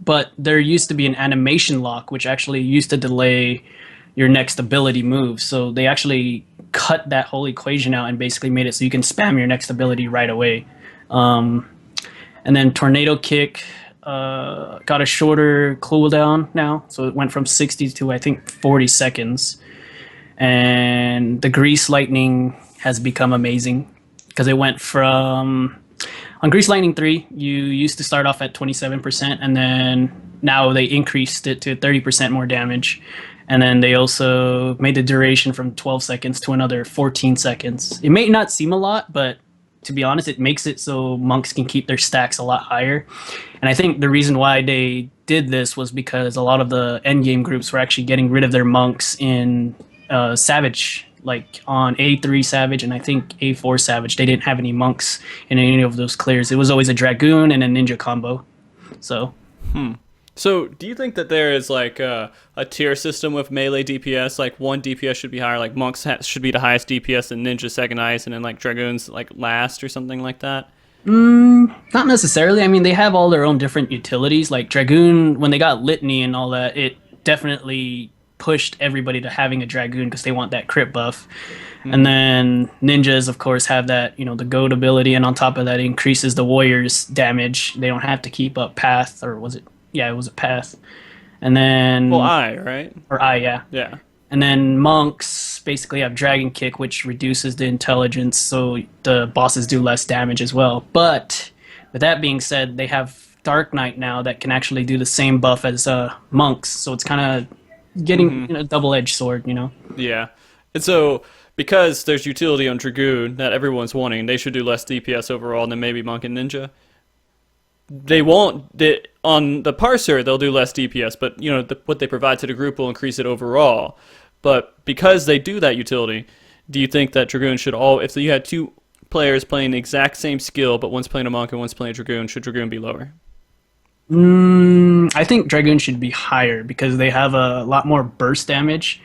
But there used to be an animation lock, which actually used to delay your next ability move. So they actually cut that whole equation out and basically made it so you can spam your next ability right away. And then Tornado Kick got a shorter cooldown now, so it went from 60 to I think 40 seconds. And the Grease Lightning has become amazing because it went from on Grease Lightning 3 you used to start off at 27%, and then now they increased it to 30% more damage, and then they also made the duration from 12 seconds to another 14 seconds. It may not seem a lot, but to be honest, it makes it so monks can keep their stacks a lot higher. And I think the reason why they did this was because a lot of the endgame groups were actually getting rid of their monks in Savage, like on A3 Savage and I think A4 Savage. They didn't have any monks in any of those clears. It was always a Dragoon and a Ninja combo. So So do you think that there is like a tier system with melee DPS? Like one DPS should be higher, like monks should be the highest DPS and ninja second highest, and then like dragoons like last or something like that? Not necessarily. I mean, they have all their own different utilities. Like Dragoon, when they got Litany and all that, it definitely pushed everybody to having a Dragoon because they want that crit buff. And then ninjas, of course, have that, the goat ability, and on top of that, it increases the warrior's damage. They don't have to keep up path, or was it? Yeah, it was a path. And then... Well, right? Or yeah. Yeah. And then monks basically have Dragon Kick, which reduces the intelligence, so the bosses do less damage as well. But with that being said, they have Dark Knight now that can actually do the same buff as monks, so it's kind of getting a double-edged sword, Yeah. And so, because there's utility on Dragoon that everyone's wanting, they should do less DPS overall than maybe Monk and Ninja. They won't, on the parser, they'll do less DPS, but, what they provide to the group will increase it overall. But because they do that utility, do you think that Dragoon should if you had two players playing the exact same skill, but one's playing a Monk and one's playing a Dragoon, should Dragoon be lower? I think Dragoon should be higher because they have a lot more burst damage,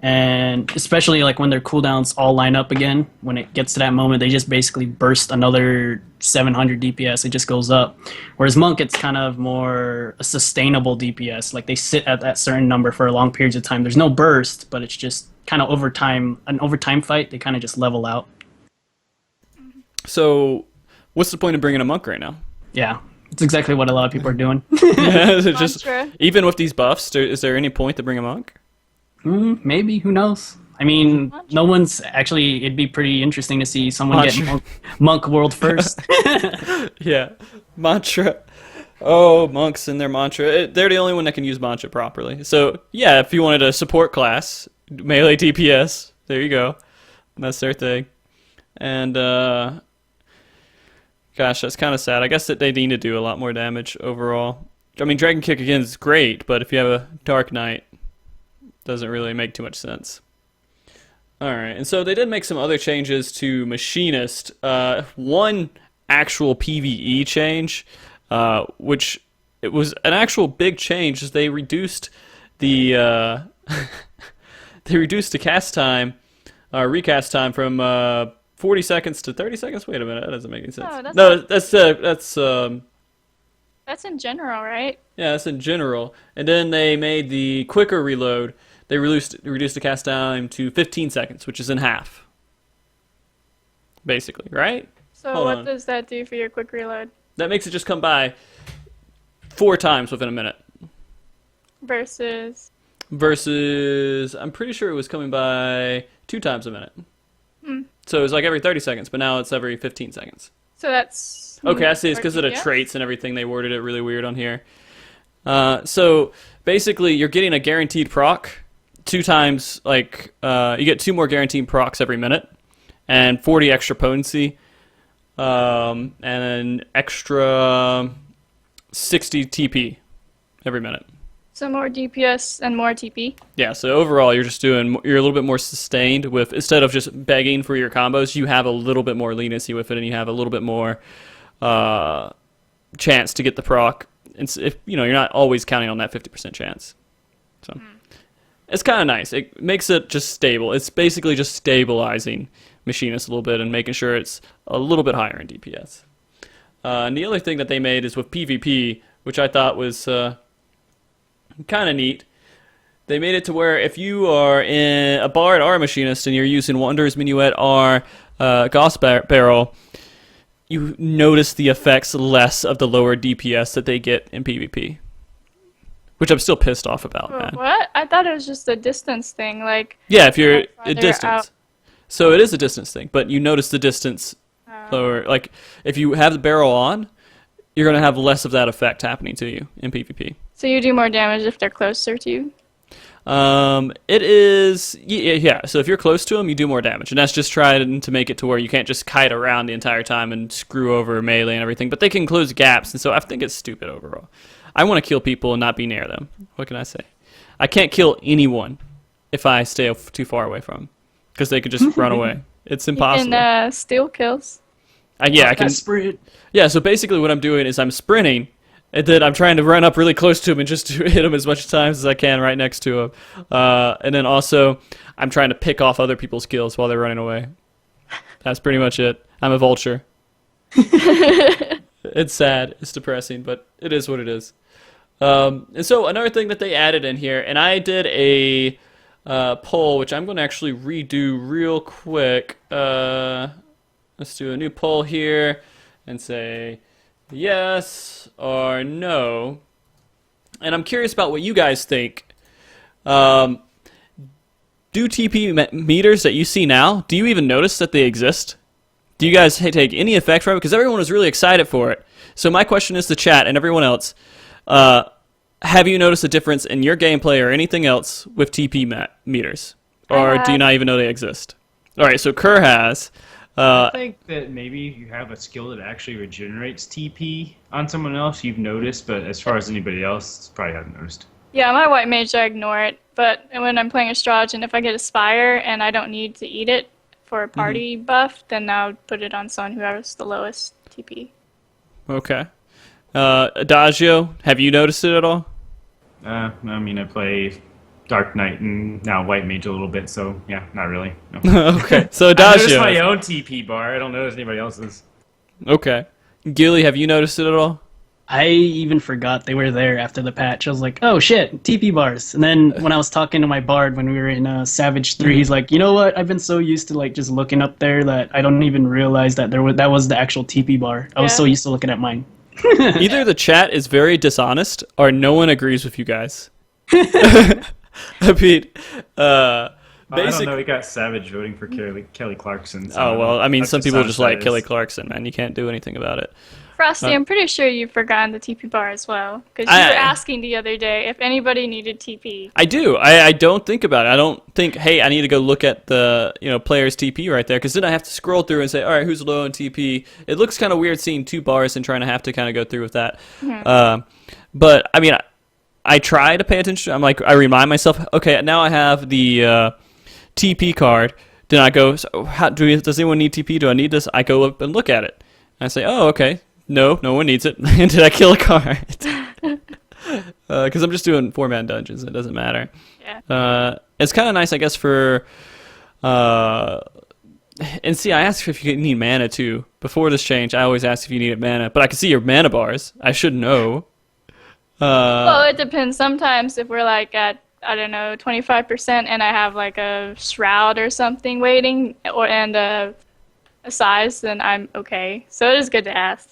and especially like when their cooldowns all line up again, when it gets to that moment, they just basically burst another 700 DPS. It just goes up. Whereas Monk, it's kind of more a sustainable DPS. Like they sit at that certain number for long periods of time. There's no burst, but it's just kind of an overtime fight. They kind of just level out. So, what's the point of bringing a Monk right now? Yeah. It's exactly what a lot of people are doing. Is it just, even with these buffs, is there any point to bring a Monk? Maybe, who knows? I mean, no one's actually. It'd be pretty interesting to see someone get monk world first. Yeah, mantra. Oh, monks and their mantra. They're the only one that can use mantra properly. So yeah, if you wanted a support class, melee DPS, there you go. That's their thing. And gosh, that's kind of sad. I guess that they need to do a lot more damage overall. I mean, Dragon Kick again is great, but if you have a Dark Knight, doesn't really make too much sense. Alright, and so they did make some other changes to Machinist. One actual PvE change, which it was an actual big change, is they reduced the cast time, recast time from 40 seconds to 30 seconds. Wait a minute, that doesn't make any sense. That's in general, right? Yeah, that's in general. And then they made the quicker reload. They reduced the cast time to 15 seconds, which is in half. Basically, right? So Hold what on. does that do for your quick reload? That makes it just come by 4 times within a minute. Versus, I'm pretty sure it was coming by 2 times a minute. So it was like every 30 seconds, but now it's every 15 seconds. So that's Okay, I see. It's because of the DPS? traits and everything. They worded it really weird on here. So basically, you're getting a guaranteed proc 2 times. Like you get 2 more guaranteed procs every minute, and 40 extra potency, and an extra 60 TP every minute. So more DPS and more TP. Yeah. So overall, you're a little bit more sustained with, instead of just begging for your combos, you have a little bit more leniency with it, and you have a little bit more chance to get the proc. If you're not always counting on that 50% chance. So it's kind of nice. It makes it just stable. It's basically just stabilizing Machinist a little bit and making sure it's a little bit higher in DPS. And the other thing that they made is with PvP, which I thought was kind of neat. They made it to where if you are in a Bard or a Machinist and you're using Wonders, Minuet, or Gauss Barrel, you notice the effects less of the lower DPS that they get in PvP. Which I'm still pissed off about, man. What? I thought it was just a distance thing. Like, Yeah, if you're farther a distance. out. So it is a distance thing, but you notice the distance lower. Like, if you have the barrel on, you're going to have less of that effect happening to you in PvP. So you do more damage if they're closer to you? It is, yeah. So if you're close to them, you do more damage, and that's just trying to make it to where you can't just kite around the entire time and screw over melee and everything. But they can close gaps, and so I think it's stupid overall. I want to kill people and not be near them. What can I say? I can't kill anyone if I stay too far away from them, because they could just run away. It's impossible. You can steal kills. Yeah, I can sprint. Yeah, so basically what I'm doing is I'm sprinting, and then I'm trying to run up really close to him and just hit him as much times as I can right next to him. And then also, I'm trying to pick off other people's kills while they're running away. That's pretty much it. I'm a vulture. It's sad. It's depressing, but it is what it is. And so another thing that they added in here, and I did a poll, which I'm going to actually redo real quick. Let's do a new poll here and say yes or no. And I'm curious about what you guys think. Do TP meters that you see now, do you even notice that they exist? Do you guys take any effect from it? Because everyone was really excited for it. So my question is to chat and everyone else. Have you noticed a difference in your gameplay or anything else with TP meters? Or do you not even know they exist? All right, so Kerr has. I think that maybe you have a skill that actually regenerates TP on someone else, you've noticed, but as far as anybody else, probably haven't noticed. Yeah, my white mage, I ignore it. But when I'm playing Astrology, and if I get a Spire and I don't need to eat it for a party buff, then I'll put it on someone who has the lowest TP. Okay. Adagio, have you noticed it at all? I mean, I play Dark Knight and now White Mage a little bit, so yeah, not really. No. Okay, so I noticed Adagio. my own TP bar. I don't notice anybody else's. Okay. Gilly, have you noticed it at all? I even forgot they were there after the patch. I was like, oh shit, TP bars. And then when I was talking to my bard when we were in Savage 3, he's like, you know what? I've been so used to like just looking up there that I don't even realize that that was the actual TP bar. I was Yeah. so used to looking at mine. Either the chat is very dishonest or no one agrees with you guys. I mean, I don't basic. know. We got Savage voting for Kelly Clarkson. So Oh, well, I mean, that's some people just like that Kelly is. Clarkson, man. You can't do anything about it. Frosty, I'm pretty sure you've forgotten the TP bar as well. Because you were asking the other day if anybody needed TP. I do. I don't think about it. I don't think, hey, I need to go look at the player's TP right there, because then I have to scroll through and say, all right, who's low on TP? It looks kind of weird seeing 2 bars and trying to have to kind of go through with that. But I mean, I try to pay attention. I'm like, I remind myself, okay, now I have the TP card. Then I go, so does anyone need TP? Do I need this? I go up and look at it. And I say, oh, okay. No one needs it. And did I kill a card? Because I'm just doing 4-man dungeons. It doesn't matter. Yeah. It's kind of nice, I guess, for... and see, I asked if you need mana, too. Before this change, I always asked if you needed mana. But I can see your mana bars. I should know. Well, it depends. Sometimes if we're like at, I don't know, 25% and I have like a shroud or something waiting and a size, then I'm okay. So it is good to ask.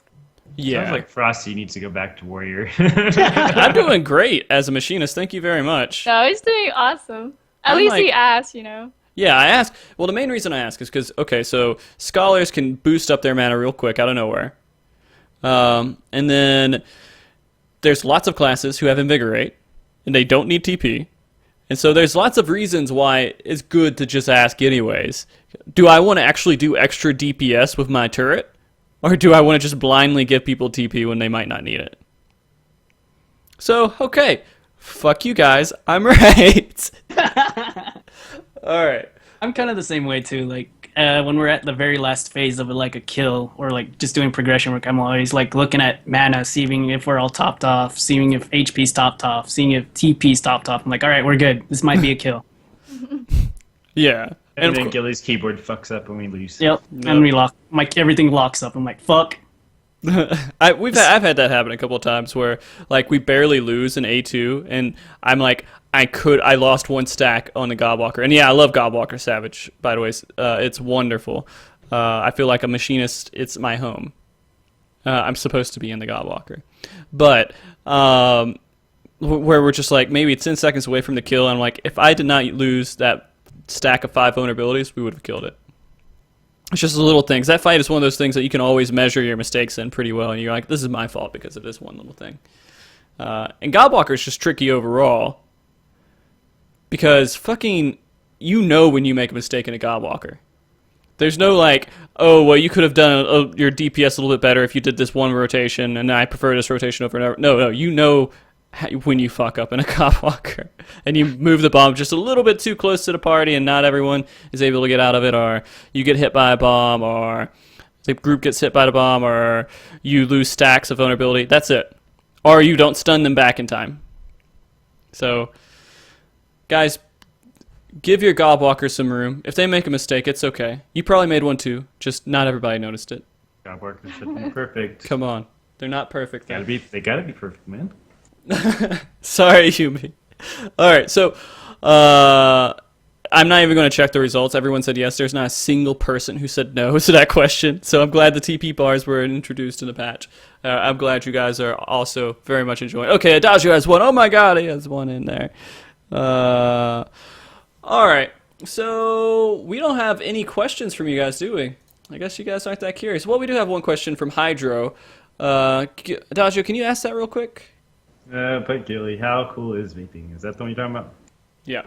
Yeah. Sounds like Frosty needs to go back to Warrior. I'm doing great as a machinist. Thank you very much. No, he's doing awesome. At I'm least like- he asked, you know. Yeah, I ask. Well, the main reason I ask is because, okay, so scholars can boost up their mana real quick out of nowhere. And then there's lots of classes who have Invigorate, and they don't need TP. And so there's lots of reasons why it's good to just ask anyways. Do I want to actually do extra DPS with my turret? Or do I want to just blindly give people TP when they might not need it? So, okay. Fuck you guys. I'm right. All right. I'm kind of the same way too. Like when we're at the very last phase of like a kill or like just doing progression work, I'm always like looking at mana, seeing if we're all topped off, seeing if HP's topped off, seeing if TP's topped off. I'm like, all right, we're good. This might be a kill. Yeah. And then Gilly's keyboard fucks up when we lose. Yep. And we lock. Like everything locks up. I'm like, fuck. I've had that happen a couple of times where like we barely lose in A2 and I'm like I lost one stack on the Godwalker. And yeah, I love Godwalker Savage, by the way. It's wonderful. I feel like a machinist, it's my home. I'm supposed to be in the Godwalker. But where we're just like maybe 10 seconds away from the kill and I'm like if I did not lose that stack of 5 vulnerabilities, we would have killed it. It's just the little things. That fight is one of those things that you can always measure your mistakes in pretty well, and you're like, this is my fault because of this one little thing. And Godwalker is just tricky overall because fucking you know when you make a mistake in a Godwalker. There's no like, oh, well, you could have done your DPS a little bit better if you did this one rotation, and I prefer this rotation over and over. No, you know when you fuck up in a Godwalker and you move the bomb just a little bit too close to the party and not everyone is able to get out of it, or you get hit by a bomb, or the group gets hit by the bomb, or you lose stacks of vulnerability. That's it. Or you don't stun them back in time. So, guys, give your Godwalker some room. If they make a mistake, it's okay. You probably made one too, just not everybody noticed it. Godwalker should be perfect. Come on. They're not perfect. They gotta be perfect, man. Sorry, Yumi. All right, so I'm not even going to check the results. Everyone said yes. There's not a single person who said no to that question. So I'm glad the TP bars were introduced in the patch. I'm glad you guys are also very much enjoying. Okay, Adagio has one. Oh my God, he has one in there. All right, so we don't have any questions from you guys, do we? I guess you guys aren't that curious. Well, we do have one question from Hydro. Adagio, can you ask that real quick? But Gilly, how cool is vaping? Is that the one you're talking about? Yeah.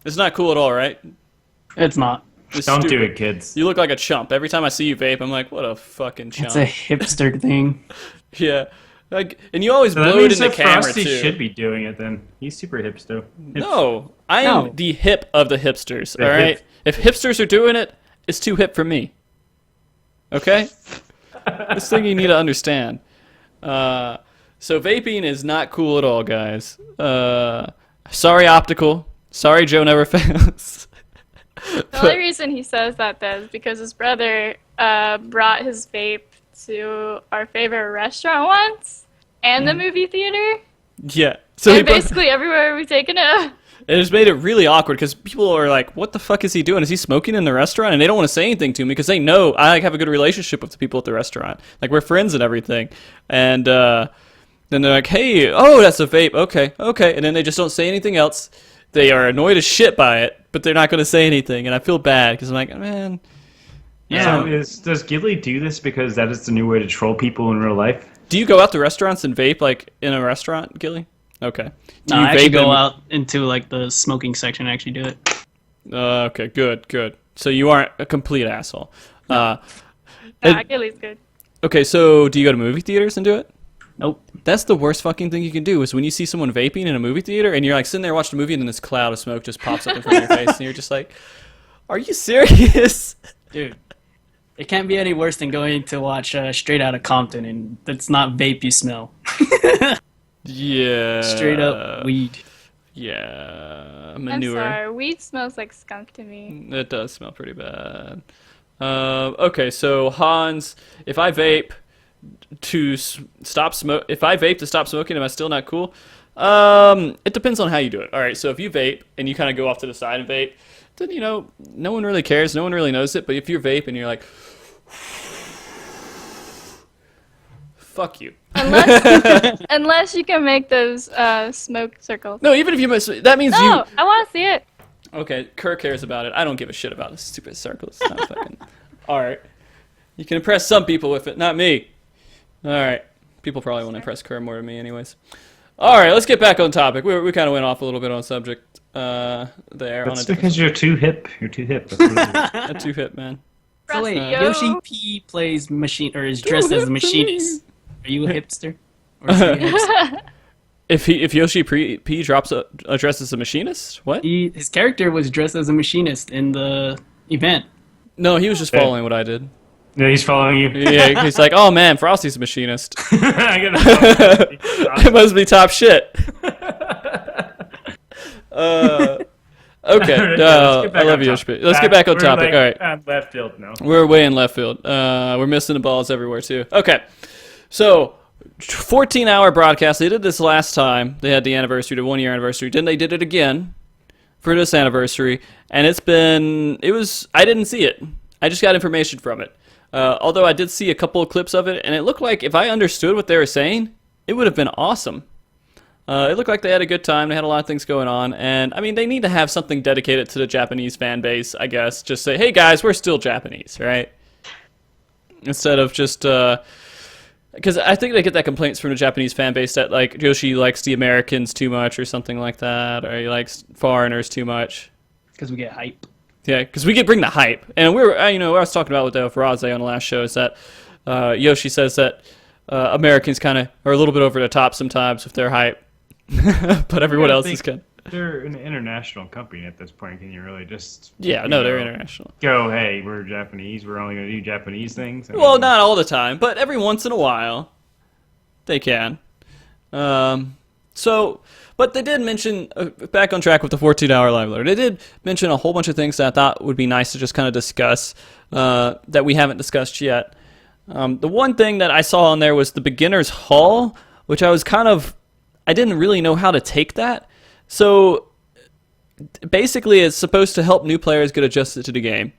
It's not cool at all, right? It's not. It's Don't stupid. do it, kids. You look like a chump. Every time I see you vape, I'm like, what a fucking chump. It's a hipster thing. Yeah. Like, and you always So that blow it means in the that camera, Frosty too. should be doing it then. He's super hipster. No. I am No. the hip of the hipsters, The all right? hip. If hipsters are doing it, it's too hip for me. Okay? This thing you need to understand. So vaping is not cool at all, guys. Sorry, Optical. Sorry, Joe Never Fails. The only reason he says that though is because his brother brought his vape to our favorite restaurant once and the movie theater. Yeah. So And basically everywhere we've taken it. it just made it really awkward because people are like, what the fuck is he doing? Is he smoking in the restaurant? And they don't want to say anything to me because they know I like, have a good relationship with the people at the restaurant. Like, we're friends and everything. And then they're like, hey, oh, that's a vape. Okay. And then they just don't say anything else. They are annoyed as shit by it, but they're not going to say anything. And I feel bad because I'm like, man. Yeah. Does Gilly do this because that is the new way to troll people in real life? Do you go out to restaurants and vape, like, in a restaurant, Gilly? Okay. Do No, you I actually vape go in- out into like the smoking section and actually do it. Okay, good. So you aren't a complete asshole. Gilly's good. Okay, so do you go to movie theaters and do it? Nope. That's the worst fucking thing you can do is when you see someone vaping in a movie theater and you're like sitting there watching a movie and then this cloud of smoke just pops up in front of your face and you're just like, are you serious? Dude, it can't be any worse than going to watch Straight Outta Compton and it's not vape you smell. Yeah. Straight up weed. Yeah. I'm Manure. sorry, weed smells like skunk to me. It does smell pretty bad. Okay, so Hans, if I vape to stop smoking, am I still not cool? It depends on how you do it. All right, so if you vape and you kind of go off to the side and vape, then no one really cares, no one really knows it. But if you're vape and you're like, fuck you. Unless you can make those smoke circles. No, even if you miss, that means No, I want to see it. Okay, Kerr cares about it. I don't give a shit about this stupid circle. It's not fucking... Alright. You can impress some people with it, not me. Alright. People probably want to impress Kerr more than me anyways. Alright, let's get back on topic. We kind of went off a little bit on subject there. That's because you're too hip. You're too hip. That's what it is. I'm too hip, man. So wait, Yo. Yoshi P plays machine or is dressed as a machinist. Are you a hipster? Or is he a hipster? If Yoshi P drops a dress as a machinist? What? His character was dressed as a machinist in the event. No, he was just following what I did. Yeah, he's following you. Yeah, he's like, oh man, Frosty's a machinist. I gotta It must be top shit. Okay, I love you, Yoshi P. Let's get back on topic. All right. On left field now. We're way in left field. We're missing the balls everywhere, too. Okay. So, 14-hour broadcast. They did this last time. They had the anniversary, the 1-year anniversary. Then they did it again for this anniversary. And I didn't see it. I just got information from it. Although I did see a couple of clips of it, and it looked like if I understood what they were saying, it would have been awesome. It looked like they had a good time. They had a lot of things going on. And, I mean, they need to have something dedicated to the Japanese fan base, I guess. Just say, hey, guys, we're still Japanese, right? Instead of just... Because I think they get that complaints from the Japanese fan base that, like, Yoshi likes the Americans too much or something like that. Or he likes foreigners too much. Because we get hype. Yeah, because we bring the hype. And what I was talking about with Faraze on the last show is that Yoshi says that Americans kind of are a little bit over the top sometimes with their hype. But everyone else is good. They're an international company at this point. Can you really just... Yeah, no, they're international. Go, hey, we're Japanese. We're only going to do Japanese things. Well, not all the time, but every once in a while, they can. But they did mention, back on track with the 14-hour live loader, they did mention a whole bunch of things that I thought would be nice to just kind of discuss that we haven't discussed yet. The one thing that I saw on there was the beginner's hall, which I didn't really know how to take that. So basically it's supposed to help new players get adjusted to the game.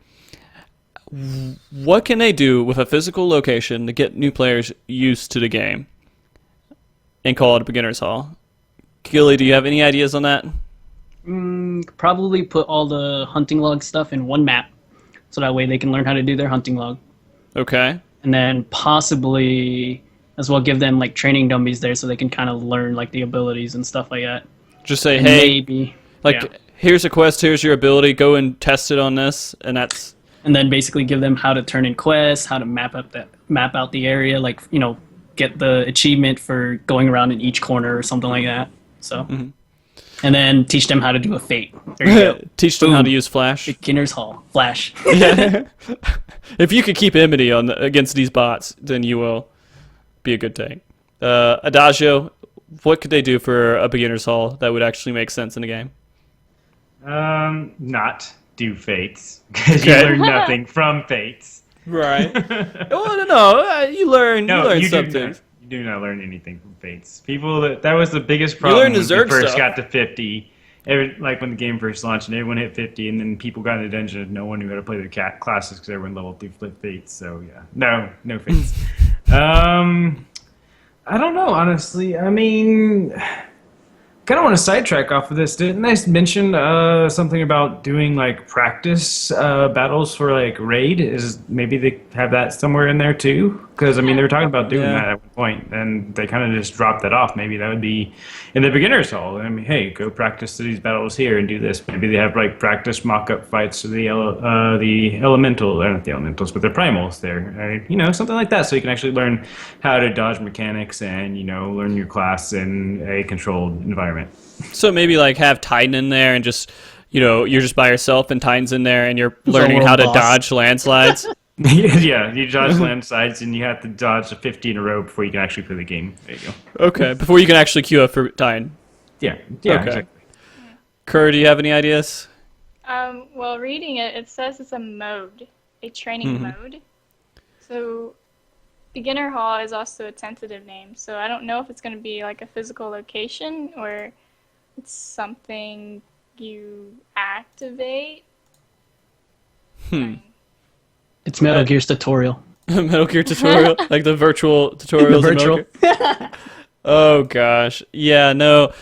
What can they do with a physical location to get new players used to the game and call it a beginner's hall? Gilly, do you have any ideas on that? Probably put all the hunting log stuff in one map, so that way they can learn how to do their hunting log. Okay. And then possibly as well give them like training dummies there, so they can kind of learn like the abilities and stuff like that. Just say, And hey, maybe here's a quest, here's your ability, go and test it on this, and that's... And then basically give them how to turn in quests, how to map out the area, like, get the achievement for going around in each corner or something like that. So, And then teach them how to do a fate. There you go. Teach them how to use Flash. Beginner's Hall. Flash. If you could keep enmity against these bots, then you will be a good thing. Adagio, what could they do for a beginner's hall that would actually make sense in the game? Not do fates, because you learn nothing from fates. Right. Well, no, you learn something. You do not learn anything from fates. That was the biggest problem learn the when we Zerg first stuff. got to 50. Like when the game first launched and everyone hit 50, and then people got in the dungeon and no one knew how to play their classes because everyone leveled through flip fates. So yeah, no fates. I don't know, honestly. I mean, kind of want to sidetrack off of this. Didn't I mention something about doing like practice battles for like raid? Maybe they have that somewhere in there too? Because I mean, they were talking about doing that at one point, and they kind of just dropped that off. Maybe that would be in the beginner's hall. I mean, hey, go practice these battles here and do this. Maybe they have like practice mock-up fights to the elemental, or not the elementals, but the primals there. Right? Something like that, so you can actually learn how to dodge mechanics and learn your class in a controlled environment. So maybe like have Titan in there and just, you're just by yourself and Titan's in there and you're learning how to dodge landslides. Yeah, you dodge landslides and you have to dodge 50 in a row before you can actually play the game. There you go. Okay, before you can actually queue up for Titan. Yeah, okay. Exactly. Kerr, do you have any ideas? Well, reading it says it's a training mode. So, Beginner Hall is also a tentative name, so I don't know if it's going to be like a physical location or it's something you activate. It's Metal Gear's tutorial. Metal Gear tutorial? Like the virtual tutorials? The virtual. Oh, gosh. Yeah, no.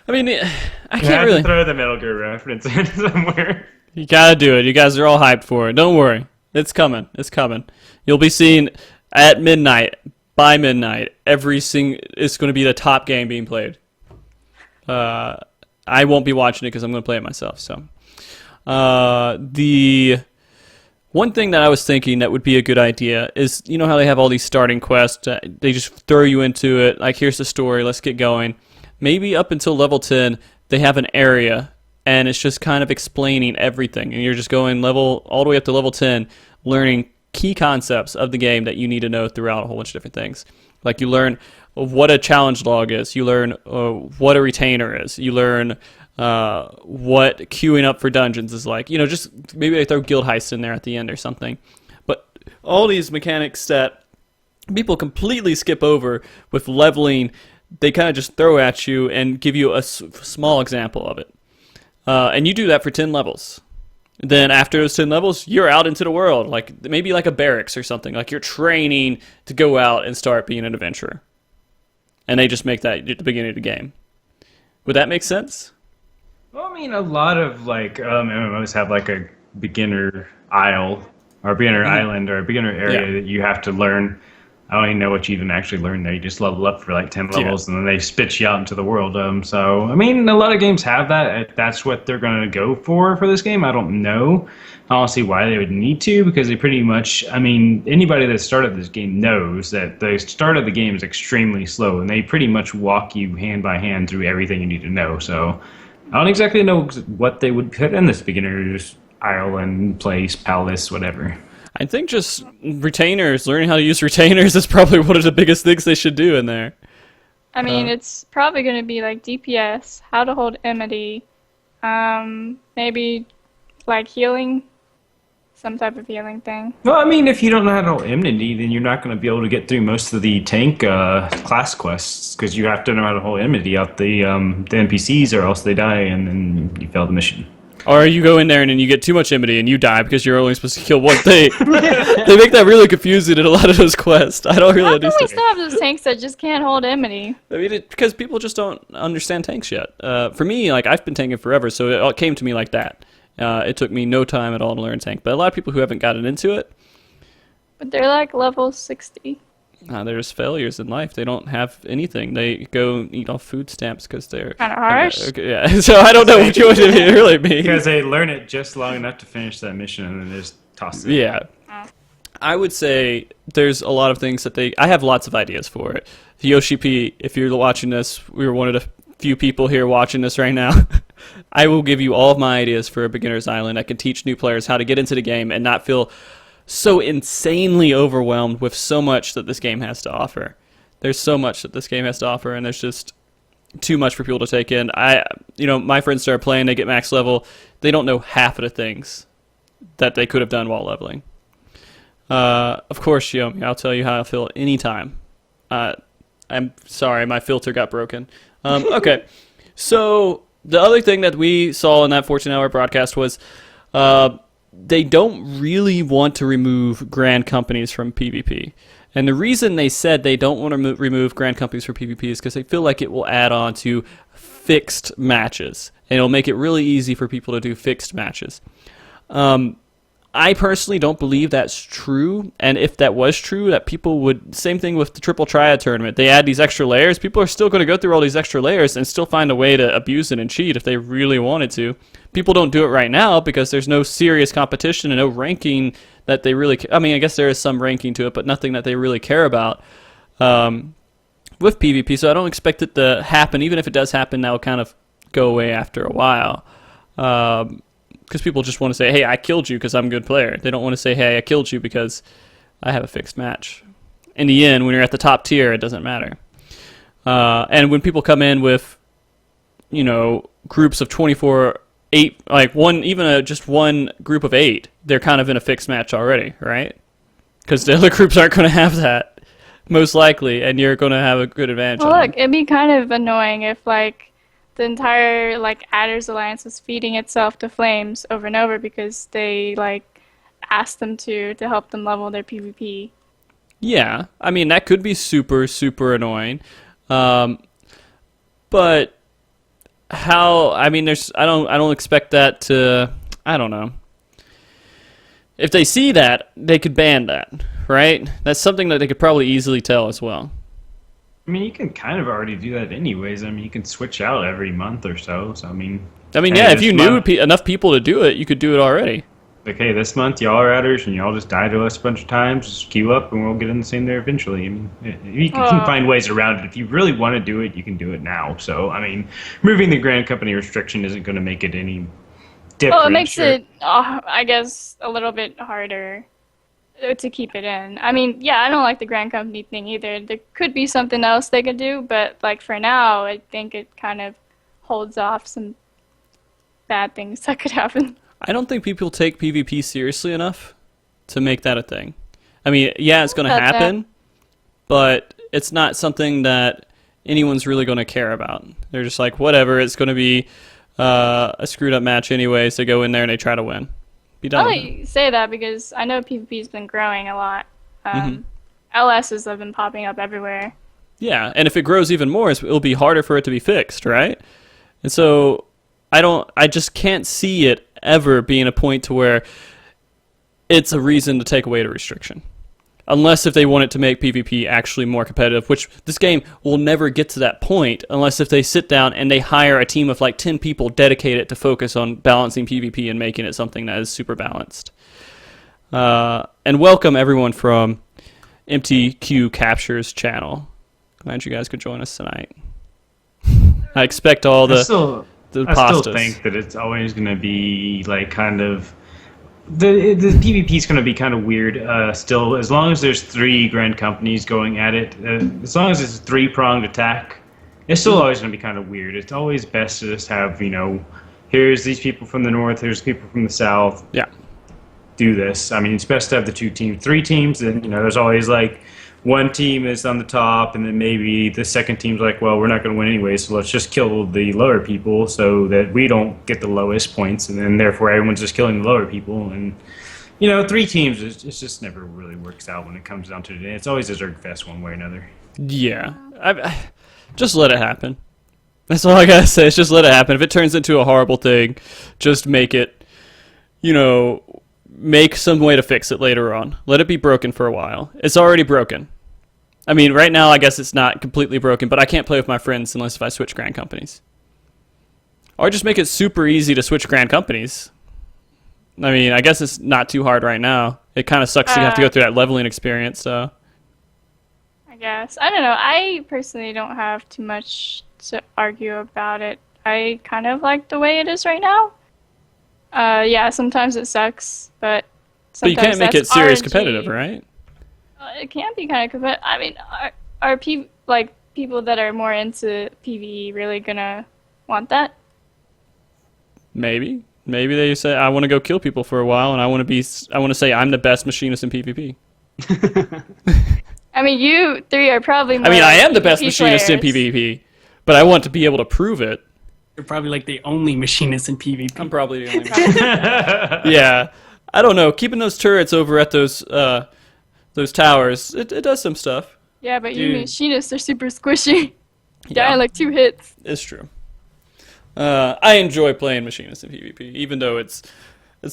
I mean, I You can't have really. to throw the Metal Gear reference in somewhere. You gotta do it. You guys are all hyped for it. Don't worry. It's coming. It's coming. You'll be seeing at midnight, by midnight, it's going to be the top game being played. I won't be watching it because I'm going to play it myself. So, the one thing that I was thinking that would be a good idea is, you know how they have all these starting quests? They just throw you into it. Like, here's the story. Let's get going. Maybe up until level 10, they have an area, and it's just kind of explaining everything. And you're just going all the way up to level 10, learning key concepts of the game that you need to know throughout a whole bunch of different things. Like, you learn what a challenge log is. You learn what a retainer is. You learn what queuing up for dungeons is like. You know, just maybe they throw guild heists in there at the end or something. But all these mechanics that people completely skip over with leveling, they kind of just throw at you and give you a small example of it. And you do that for 10 levels. Then after those 10 levels, you're out into the world, like maybe like a barracks or something. Like you're training to go out and start being an adventurer. And they just make that at the beginning of the game. Would that make sense? Well, I mean, a lot of like MMOs have like a beginner isle or beginner island or a beginner area that you have to learn. I don't even know what you even actually learn there. You just level up for like 10 levels and then they spit you out into the world. So, I mean, a lot of games have that. If that's what they're going to go for this game, I don't know. I don't see why they would need to, because they pretty much, I mean, anybody that started this game knows that the start of the game is extremely slow and they pretty much walk you hand by hand through everything you need to know. So, I don't exactly know what they would put in this beginner's island, place, palace, whatever. I think just retainers, learning how to use retainers is probably one of the biggest things they should do in there. I mean, it's probably going to be like DPS, how to hold enmity, maybe like healing, some type of healing thing. Well, I mean, if you don't know how to hold enmity, then you're not going to be able to get through most of the tank class quests, because you have to know how to hold enmity out the NPCs, or else they die and then you fail the mission. Or you go in there and then you get too much enmity and you die because you're only supposed to kill one thing. They make that really confusing in a lot of those quests. I don't really How come we understand. still have those tanks that just can't hold enmity? I mean, because people just don't understand tanks yet. For me, like, I've been tanking forever, so it came to me like that. It took me no time at all to learn tank. But a lot of people who haven't gotten into it, But they're like level 60. they're just failures in life. They don't have anything. They go eat off food stamps because they're Kind of harsh. Okay, yeah. So I don't know what you would really mean. Because they learn it just long enough to finish that mission and then they just toss it. Yeah. I would say there's a lot of things that I have lots of ideas for it. Yoshi P, if you're watching this, we were one of the few people here watching this right now. I will give you all of my ideas for a beginner's island. I can teach new players how to get into the game and not feel so insanely overwhelmed with so much that this game has to offer. There's so much that this game has to offer, and there's just too much for people to take in. My friends start playing, they get max level, they don't know half of the things that they could have done while leveling. Of course, Xiaomi, I'll tell you how I feel anytime. I'm sorry, my filter got broken. Okay, so the other thing that we saw in that 14-hour broadcast was they don't really want to remove grand companies from PvP. And the reason they said they don't want to remove grand companies from PvP is because they feel like it will add on to fixed matches. And it'll make it really easy for people to do fixed matches. I personally don't believe that's true, and if that was true, that people would, same thing with the Triple Triad tournament, they add these extra layers, people are still going to go through all these extra layers and still find a way to abuse it and cheat if they really wanted to. People don't do it right now because there's no serious competition and no ranking that they really, I mean, I guess there is some ranking to it, but nothing that they really care about with PvP, so I don't expect it to happen. Even if it does happen, that will kind of go away after a while. Because people just want to say, hey, I killed you because I'm a good player. They don't want to say, hey, I killed you because I have a fixed match. In the end, when you're at the top tier, it doesn't matter. And when people come in with, groups of 24, 8, like just one group of 8, they're kind of in a fixed match already, right? Because the other groups aren't going to have that, most likely, and you're going to have a good advantage. Well, look, it'd be kind of annoying if, the entire Adders Alliance was feeding itself to flames over and over because they asked them to help them level their PvP. Yeah, I mean that could be super super annoying, but how? I mean, I don't expect that to. I don't know. If they see that, they could ban that, right? That's something that they could probably easily tell as well. I mean, you can kind of already do that anyways. I mean, you can switch out every month or so. So, I mean, yeah, if you knew enough people to do it, you could do it already. Like, hey, this month y'all are adders and y'all just die to us a bunch of times. Just queue up and we'll get in the same there eventually. I mean, you can find ways around it. If you really want to do it, you can do it now. So, I mean, removing the grand company restriction isn't going to make it any different. Well, it makes it, I guess, a little bit harder to keep it in. I mean, yeah, I don't like the grand company thing either. There could be something else they could do, but like for now, I think it kind of holds off some bad things that could happen. I don't think people take PvP seriously enough to make that a thing. I mean, yeah, it's going to happen, but it's not something that anyone's really going to care about. They're just like, whatever, it's going to be a screwed up match anyway, so go in there and they try to win. Be done. I say that because I know PvP's been growing a lot. LSs have been popping up everywhere. Yeah, and if it grows even more, it'll be harder for it to be fixed, right? And so I just can't see it ever being a point to where it's a reason to take away the restriction. Unless if they want it to make PvP actually more competitive, which this game will never get to that point unless if they sit down and they hire a team of like 10 people dedicated to focus on balancing PvP and making it something that is super balanced. And welcome everyone from MTQ Capture's channel. Glad you guys could join us tonight. I expect all the pastas. I still think that it's always going to be like kind of the PvP is going to be kind of weird. Still, as long as there's 3 grand companies going at it, as long as it's a 3-pronged attack, it's still always going to be kind of weird. It's always best to just have, you know, here's these people from the north, here's people from the south. Yeah. Do this. I mean, it's best to have the 2 teams, 3 teams, and you know, there's always like one team is on the top, and then maybe the second team's like, well, we're not going to win anyway, so let's just kill the lower people so that we don't get the lowest points, and then therefore everyone's just killing the lower people. And you know, 3 teams, it just never really works out when it comes down to it. It's always a Zerg fest one way or another. Yeah. Just let it happen. That's all I gotta say, is just let it happen. If it turns into a horrible thing, just make it, you know, make some way to fix it later on. Let it be broken for a while. It's already broken. I mean, right now I guess it's not completely broken, but I can't play with my friends unless if I switch grand companies. Or just make it super easy to switch grand companies. I mean, I guess it's not too hard right now. It kind of sucks to have to go through that leveling experience, so. I guess. I don't know. I personally don't have too much to argue about it. I kind of like the way it is right now. Yeah, sometimes it sucks, but sometimes you can't make it serious RNG. competitive, right? It can be kind of competitive. I mean, are people that are more into PvE really gonna want that? Maybe they say I want to go kill people for a while, and I want to say I'm the best machinist in PvP. I mean, you 3 are probably more I mean, I am the PvP best machinist in players. PvP, but I want to be able to prove it. You're probably like the only machinist in PvP. I'm probably the only one. Yeah. I don't know. Keeping those turrets over at those towers, it does some stuff. Yeah, but Dude. you machinists are super squishy. Yeah. Die in like 2 hits. It's true. I enjoy playing machinist in PvP, even though it's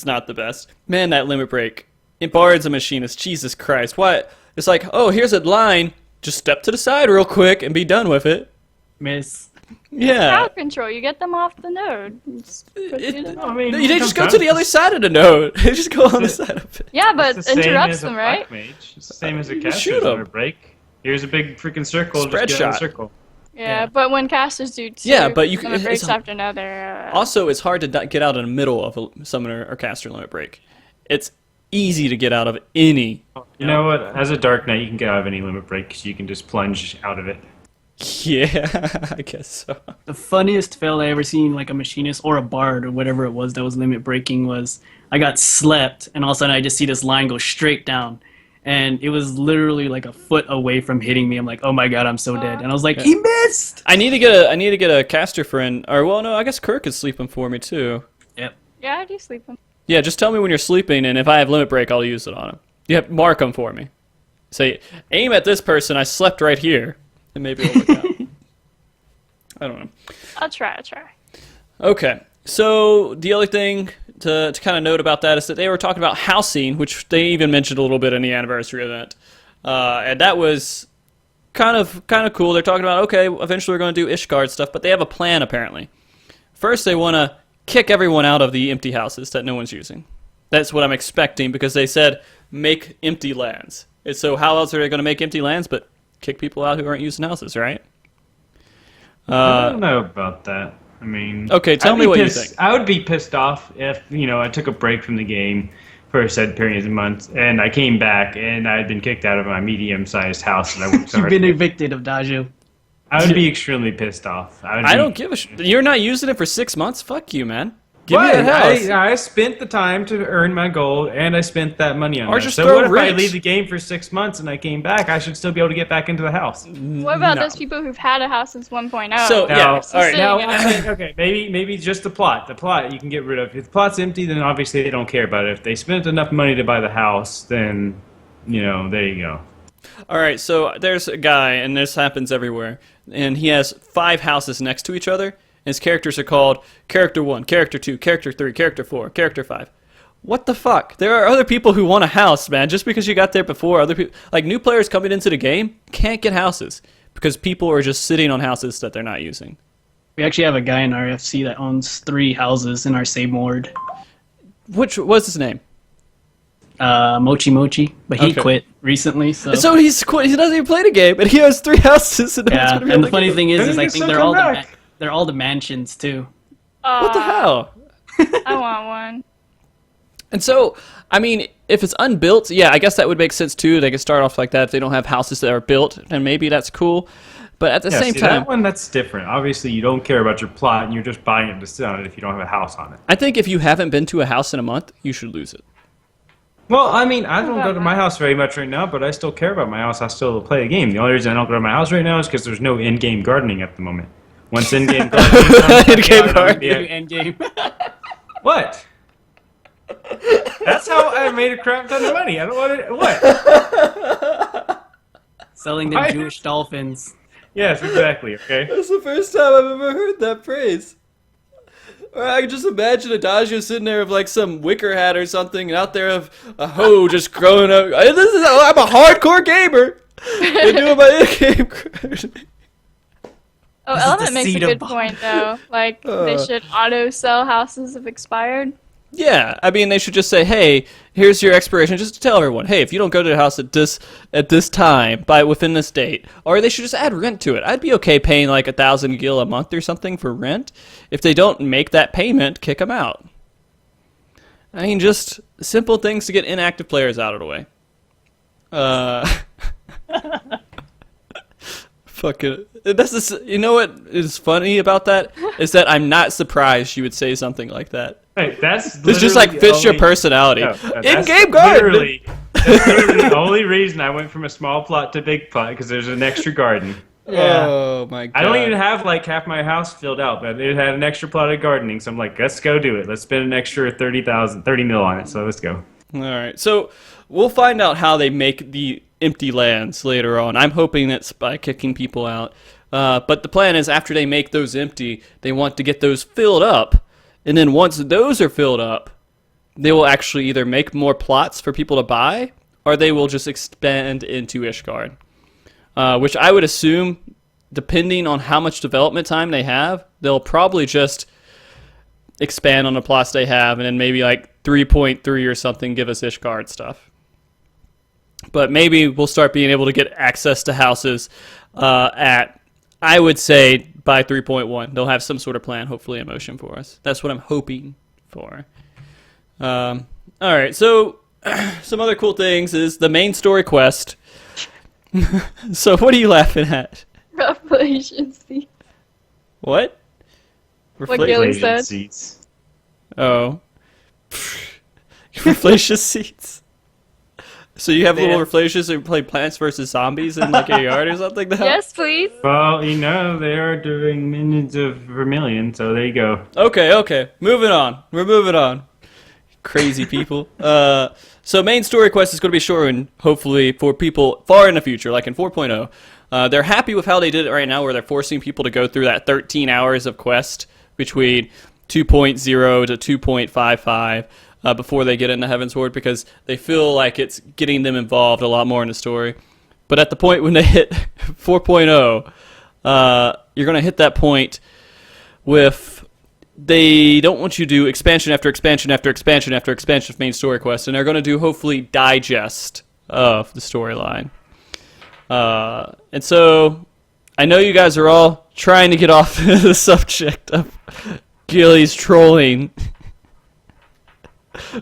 not the best. Man, that limit break. In Bard's a machinist. Jesus Christ. Why? It's like, oh, here's a line. Just step to the side real quick and be done with it. Miss. Yeah. Crowd control. You get them off the node. Just push it in. I mean, They just go to the other side of the node. They just go on the side of it. Yeah, but It's the same interrupts as a them, right? black mage. It's the same as a You caster. shoot 'em. Break. Here's a big freaking circle. Spread just get out of shot. the circle. Yeah, but when casters do too, Yeah, but you can- limit breaks it's a- after another. Also, it's hard to get out in the middle of a summoner or caster limit break. It's easy to get out of any. You know what? As a Dark Knight, you can get out of any limit break because you can just plunge out of it. Yeah, I guess so. The funniest fail I ever seen, like a machinist or a bard or whatever it was that was limit breaking, was I got slept and all of a sudden I just see this line go straight down. And it was literally like a foot away from hitting me. I'm like, oh my god, I'm so dead. And I was like, he missed! I need to get a caster friend. Or well, no, I guess Kirk is sleeping for me too. Yep. Yeah, I do sleep them. Yeah, just tell me when you're sleeping, and if I have limit break, I'll use it on him. You have mark him for me. Say, aim at this person. I slept right here, and maybe it'll work out. I don't know. I'll try. Okay, so the other thing to kind of note about that is that they were talking about housing, which they even mentioned a little bit in the anniversary event, and that was kind of cool. They're talking about, okay, eventually we're going to do Ishgard stuff, but they have a plan apparently. First, they want to kick everyone out of the empty houses that no one's using. That's what I'm expecting, because they said make empty lands. And so how else are they going to make empty lands but kick people out who aren't using houses, right? I don't know about that. I mean, okay, tell me what you think. I would be pissed off if, I took a break from the game for a said period of months, and I came back and I had been kicked out of my medium-sized house. And I worked so You've hard been to get. evicted of Adagio. I would be extremely pissed off. I don't give a You're not using it for 6 months? Fuck you, man. Give me What? that house. I spent the time to earn my gold, and I spent that money on Or it. just So throw what if I rich. leave the game for 6 months and I came back? I should still be able to get back into the house. What about No. those people who've had a house since 1.0? So, yeah, Now, all right. Now, okay, maybe just the plot. The plot you can get rid of. If the plot's empty, then obviously they don't care about it. If they spent enough money to buy the house, then there you go. All right, so there's a guy, and this happens everywhere, and he has 5 houses next to each other. His characters are called Character 1, Character 2, Character 3, Character 4, Character 5. What the fuck? There are other people who want a house, man. Just because you got there before, other people, like new players coming into the game, can't get houses because people are just sitting on houses that they're not using. We actually have a guy in our FC that owns 3 houses in our same ward. What's his name? Mochi Mochi, but he Okay. quit recently. So So he's quit. He doesn't even play the game, and he has 3 houses. And no one's yeah, gonna be and able the to funny get thing is Then I he think can they're still all come back. they're all the mansions too. what the hell? I want one. And so, I mean, if it's unbuilt, yeah, I guess that would make sense too. They could start off like that if they don't have houses that are built, and maybe that's cool. But at the same see, time, that one, that's different. Obviously, you don't care about your plot, and you're just buying it to sit on it if you don't have a house on it. I think if you haven't been to a house in a month, you should lose it. Well, I mean, I don't go to my house very much right now, but I still care about my house. I still play the game. The only reason I don't go to my house right now is because there's no in-game gardening at the moment. Once in-game gardening comes In-game out, gardening. yeah. End game. What? That's how I made a crap ton of money. I don't want to... What? Selling them Why- Jewish dolphins. Yes, exactly, okay? That's the first time I've ever heard that phrase. Or I can just imagine Adagio sitting there with like some wicker hat or something, and out there of a hoe just growing up. I'm a hardcore gamer. And doing my in-game gardening. Oh, This is Element the makes a seed of good bomb. point though. Like they should auto sell houses if expired. Yeah, I mean, they should just say, hey, here's your expiration, just to tell everyone, hey, if you don't go to the house at this time, within this date, or they should just add rent to it. I'd be okay paying like 1,000 gil a month or something for rent. If they don't make that payment, kick them out. I mean, just simple things to get inactive players out of the way. Fuck it. You know what is funny about that? Is that I'm not surprised you would say something like that. Hey, that's This just like fits your personality. No, that's In-game garden. That's literally the only reason I went from a small plot to big plot, because there's an extra garden. Oh my god. I don't even have like half my house filled out, but it had an extra plot of gardening, so I'm like, let's go do it. Let's spend an extra 30 mil on it, so let's go. All right. So we'll find out how they make the empty lands later on. I'm hoping it's by kicking people out. But the plan is after they make those empty, they want to get those filled up. And then once those are filled up, they will actually either make more plots for people to buy, or they will just expand into Ishgard. Which I would assume, depending on how much development time they have, they'll probably just expand on the plots they have, and then maybe like 3.3 or something give us Ishgard stuff. But maybe we'll start being able to get access to houses at, I would say, by 3.1. They'll have some sort of plan, hopefully, in motion for us. That's what I'm hoping for. All right, so some other cool things is the main story quest. So what are you laughing at? Revelation seat. What? What Gilly said. Seats. Oh. Reflacious seats. So you have little reflacious and play Plants vs. Zombies in like your yard or something now? Yes, please. Well, they are doing minions of Vermilion, so there you go. Okay. Moving on. We're moving on. Crazy people. So main story quest is going to be shortened, hopefully, for people far in the future, like in 4.0. They're happy with how they did it right now, where they're forcing people to go through that 13 hours of quest between 2.0 to 2.55 before they get into Heaven's Ward, because they feel like it's getting them involved a lot more in the story. But at the point when they hit 4.0, you're going to hit that point with they don't want you to do expansion after expansion after expansion after expansion of main story quests, and they're going to do hopefully digest of the storyline. And so I know you guys are all trying to get off the subject of Gilly's trolling.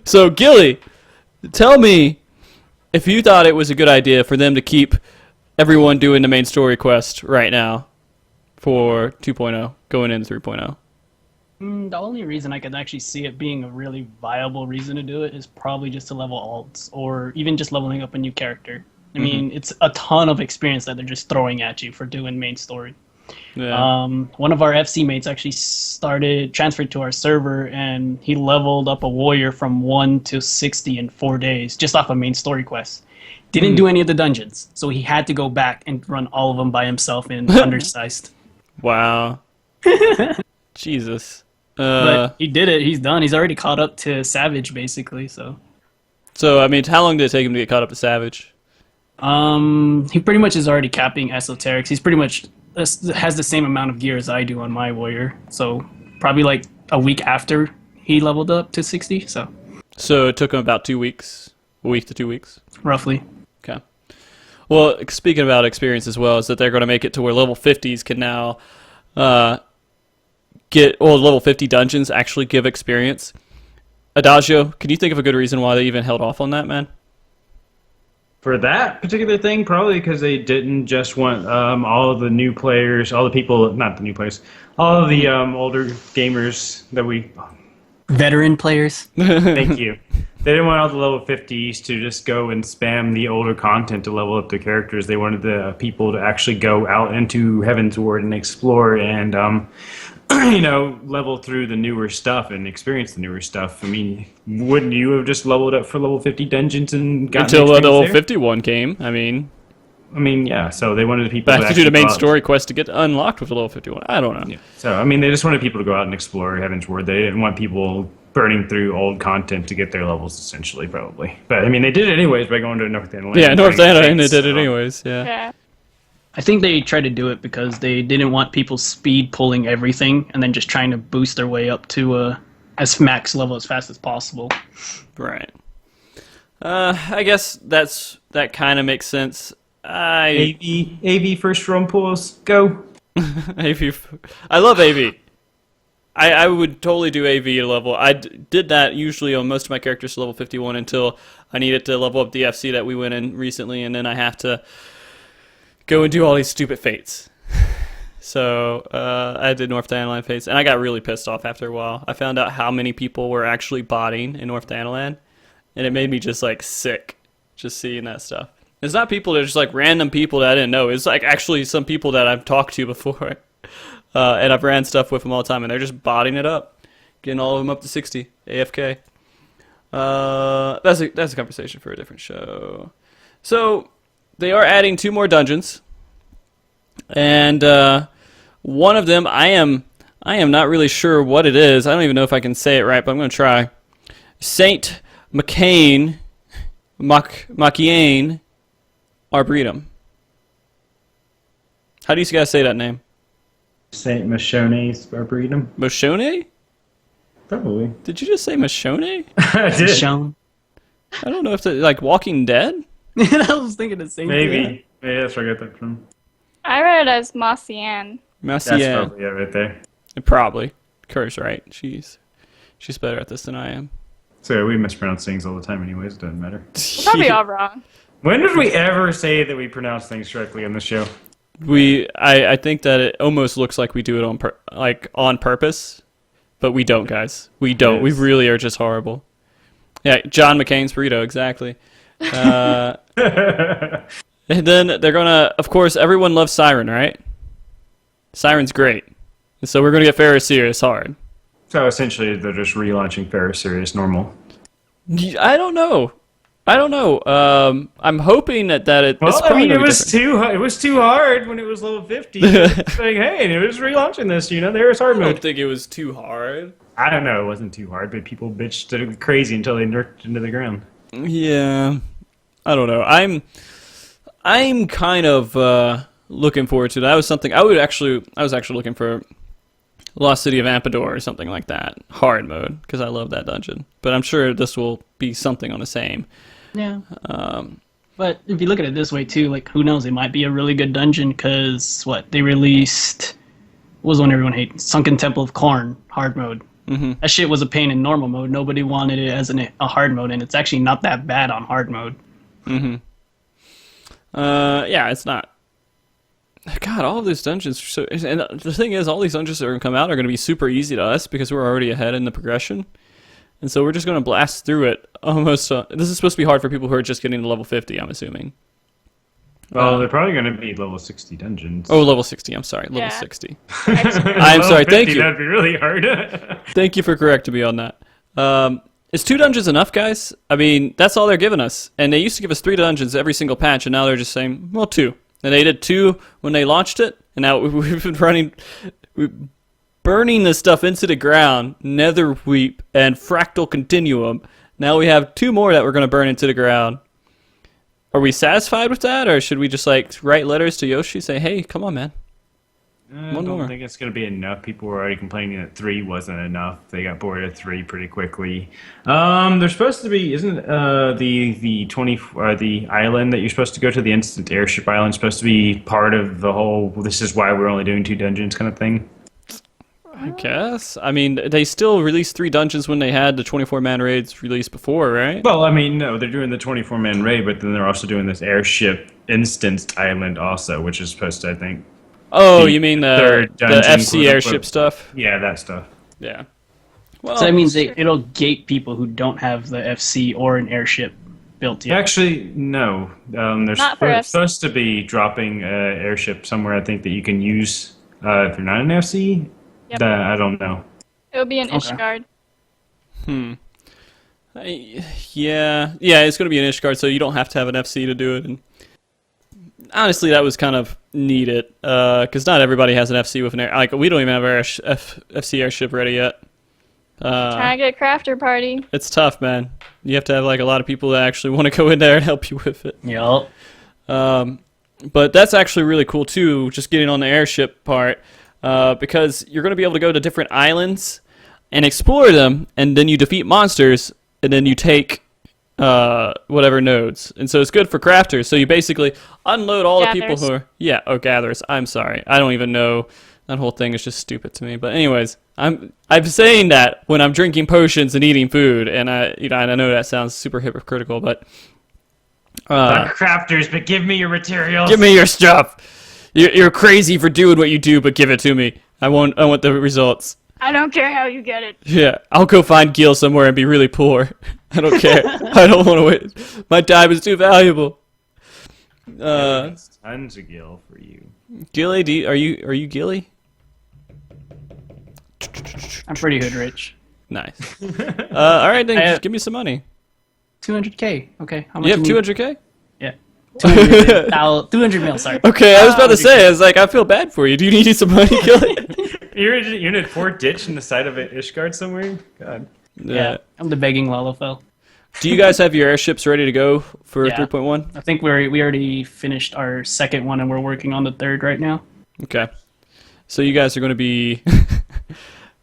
So Gilly, tell me if you thought it was a good idea for them to keep everyone doing the main story quest right now for 2.0 going into 3.0. The only reason I could actually see it being a really viable reason to do it is probably just to level alts, or even just leveling up a new character. I mean, it's a ton of experience that they're just throwing at you for doing main story. Yeah. One of our FC mates actually transferred to our server, and he leveled up a warrior from 1 to 60 in 4 days, just off a main story quest. Didn't do any of the dungeons, so he had to go back and run all of them by himself in undersized. Wow. Jesus. But he did it. He's done. He's already caught up to Savage, basically. So I mean, how long did it take him to get caught up to Savage? he pretty much is already capping esoterics. He's pretty much has the same amount of gear as I do on my warrior. So probably like a week after he leveled up to 60. So it took him about 2 weeks, a week to 2 weeks. Roughly. Okay. Well, speaking about experience as well, is that they're going to make it to where level 50s can now level 50 dungeons actually give experience. Adagio, can you think of a good reason why they even held off on that, man? For that particular thing, probably because they didn't just want all of the new players, all the people, not the new players, all of the older gamers that we... Veteran players. Thank you. They didn't want all the level 50s to just go and spam the older content to level up their characters. They wanted the people to actually go out into Heaven's Ward and explore and, level through the newer stuff and experience the newer stuff. I mean, wouldn't you have just leveled up for level 50 dungeons and gotten Until the level there? 51 came, I mean, yeah. So they wanted the people but to have to do the main go out. story quest to get unlocked with level 51. I don't know. Yeah. So, I mean, they just wanted people to go out and explore Heaven's Ward. They didn't want people burning through old content to get their levels, essentially, probably. But, I mean, they did it anyways by going to North End. Yeah, North End, and they did it anyways, yeah. Yeah. I think they tried to do it because they didn't want people speed pulling everything and then just trying to boost their way up to as max level as fast as possible. Right. I guess that kind of makes sense. AV first run pulls, go. AV. I love AV. I would totally do AV level. I did that usually on most of my characters to level 51 until I needed to level up the FC that we went in recently, and then I have to go and do all these stupid fates. So I did North Danaland fates, and I got really pissed off after a while. I found out how many people were actually botting in North Danaland, and it made me just like sick just seeing that stuff. It's not people that are just like random people that I didn't know. It's like actually some people that I've talked to before. And I've ran stuff with them all the time, and they're just botting it up, getting all of them up to 60 AFK. That's a conversation for a different show. So they are adding 2 more dungeons, and one of them I am not really sure what it is. I don't even know if I can say it right, but I'm going to try. Saint Maciane Arboretum. How do you guys say that name? Saint Machone's Arboretum? Moshone? Probably. Did you just say Moshone? I did. Shown. I don't know if it's like Walking Dead. I was thinking the same thing. Maybe. Maybe that's where I got that from. I read it as Maciane. That's Maciane. probably it right there. Probably. Kerr's right. She's better at this than I am. So we mispronounce things all the time anyways. It doesn't matter. We're probably all wrong. When did we ever say that we pronounce things correctly on the show? I think that it almost looks like we do it on purpose, but we don't, guys. We don't. We Yes. really are just horrible. Yeah, John McCain's burrito, exactly. And then they're gonna, of course, everyone loves Siren, right? Siren's great, and so we're gonna get Ferris Serious hard. So essentially, they're just relaunching Ferris Serious normal. I don't know. I don't know. I'm hoping that it's Well, I probably mean, gonna it be was different. it was too hard when it was level 50. It's like, hey, it was relaunching this. There was hard I don't mode. think it was too hard. I don't know. It wasn't too hard, but people bitched it crazy until they nerfed into the ground. Yeah, I don't know. I'm kind of looking forward to that. That was something I was actually looking for Lost City of Ampedor or something like that, hard mode, because I love that dungeon. But I'm sure this will be something on the same. Yeah. But if you look at it this way too, like who knows, it might be a really good dungeon because what they released what was one everyone hated, Sunken Temple of Corn hard mode. Mm-hmm. That shit was a pain in normal mode. Nobody wanted it as a hard mode, and it's actually not that bad on hard mode. Mm-hmm. Yeah, it's not. God, all of these dungeons are so. And the thing is, all these dungeons that are going to come out are going to be super easy to us because we're already ahead in the progression. And so we're just going to blast through it almost. This is supposed to be hard for people who are just getting to level 50, I'm assuming. Well, they're probably going to be level 60 dungeons. Oh, level 60. I'm sorry. Level Yeah. 60. I'm sorry, thank you. That'd be really hard. Thank you for correcting me on that. Is 2 dungeons enough, guys? I mean, that's all they're giving us. And they used to give us 3 dungeons every single patch, and now they're just saying, well, 2. And they did 2 when they launched it, and now we've been burning this stuff into the ground, Netherweep and Fractal Continuum. Now we have 2 more that we're going to burn into the ground. Are we satisfied with that, or should we just write letters to Yoshi, say, hey, come on, man? I One don't more. think it's going to be enough. People were already complaining that 3 wasn't enough. They got bored of 3 pretty quickly. There's supposed to be, isn't the island that you're supposed to go to, the instant airship island, supposed to be part of the whole, this is why we're only doing 2 dungeons kind of thing? I guess. I mean, they still released 3 dungeons when they had the 24-man raids released before, right? Well, I mean, no, they're doing the 24-man raid, but then they're also doing this airship instanced island also, which is supposed to, I think. Oh, the you mean the third dungeon, FC quote, airship unquote. stuff? Yeah, that stuff. Yeah. Well, So that means it'll gate people who don't have the FC or an airship built yet. Actually, no. There's Not for FC. supposed to be dropping airship somewhere, I think, that you can use if you're not an FC. Yep. I don't know. It'll be an Okay. Ishgard. yeah, it's going to be an Ishgard, so you don't have to have an FC to do it. And honestly, that was kind of needed because not everybody has an FC with an air. We don't even have our FC airship ready yet. Trying to get crafter party. It's tough, man. You have to have a lot of people that actually want to go in there and help you with it. Yup. But that's actually really cool too, just getting on the airship part, because you're going to be able to go to different islands and explore them, and then you defeat monsters, and then you take whatever nodes. And so it's good for crafters. So you basically unload all the people Gatherers. who are gatherers. I'm sorry. I don't even know. That whole thing is just stupid to me. But anyways, I'm saying that when I'm drinking potions and eating food, and I know that sounds super hypocritical, but Crafters, but give me your materials. give me your stuff. You're crazy for doing what you do, but give it to me. I want the results. I don't care how you get it. Yeah, I'll go find Gil somewhere and be really poor. I don't care. I don't want to wait. My time is too valuable. Tons of gil for you. Gilly, are you Gilly? I'm pretty hood rich. Nice. All right, then just have- give me some money. 200K. Okay. How much? You have you need? 200K? Yeah. 200 mil. Sorry. Okay, I was about to say, I feel bad for you. Do you need some money, Gilly? You're in a poor ditch in the side of an Ishgard somewhere? God. Yeah. I'm the begging Lalafell. Do you guys have your airships ready to go for Yeah. 3.1? I think we already finished our second one and we're working on the third right now. Okay. So you guys are going to be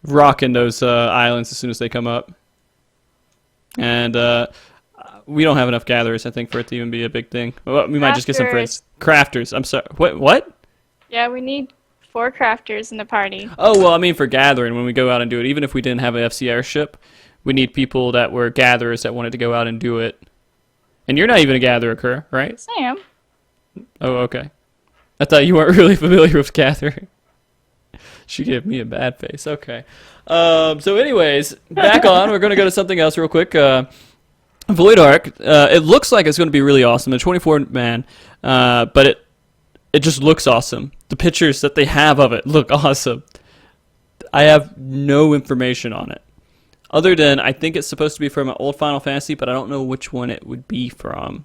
rocking those islands as soon as they come up. And we don't have enough gatherers, I think, for it to even be a big thing. Well, we might just get some friends. Crafters. I'm sorry. What? Yeah, we need 4 crafters in the party. Oh, well, I mean for gathering when we go out and do it. Even if we didn't have an FC airship, we need people that were gatherers that wanted to go out and do it. And you're not even a gatherer, Kerr, right? Sam. Oh, okay. I thought you weren't really familiar with gathering. She gave me a bad face. Okay. So anyways, back on. We're going to go to something else real quick. Void Ark. It looks like it's going to be really awesome. The 24-man. But it just looks awesome. The pictures that they have of it look awesome. I have no information on it. Other than, I think it's supposed to be from an old Final Fantasy, but I don't know which one it would be from.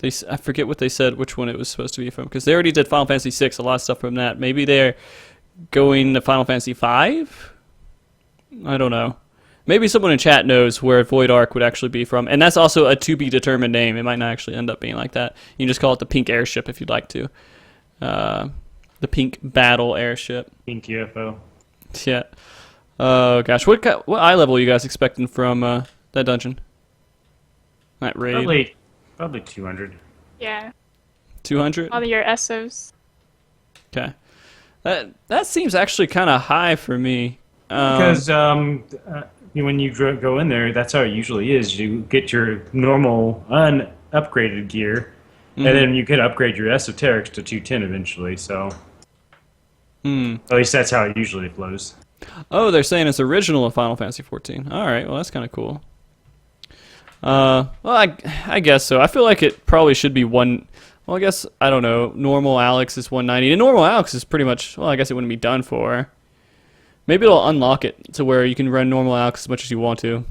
I forget what they said, which one it was supposed to be from, because they already did Final Fantasy 6, a lot of stuff from that. Maybe they're going to Final Fantasy 5? I don't know. Maybe someone in chat knows where Void Ark would actually be from, and that's also a to-be-determined name. It might not actually end up being like that. You can just call it the Pink Airship if you'd like to. The Pink Battle Airship. Pink UFO. Yeah. Oh, gosh. What eye level are you guys expecting from that dungeon? That raid? Probably 200. Yeah. 200? All your SOs. Okay. That seems actually kind of high for me. Because when you go in there, that's how it usually is. You get your normal unupgraded gear, and then you can upgrade your esoterics to 210 eventually. So, at least that's how it usually flows. Oh, they're saying it's original of Final Fantasy 14. All right, well that's kind of cool. Well, I guess so. I feel like it probably should be one. Well, I guess I don't know. Normal Alex is 190, and normal Alex is pretty much. Well, I guess it wouldn't be done for. Maybe it'll unlock it to where you can run normal Alex as much as you want to.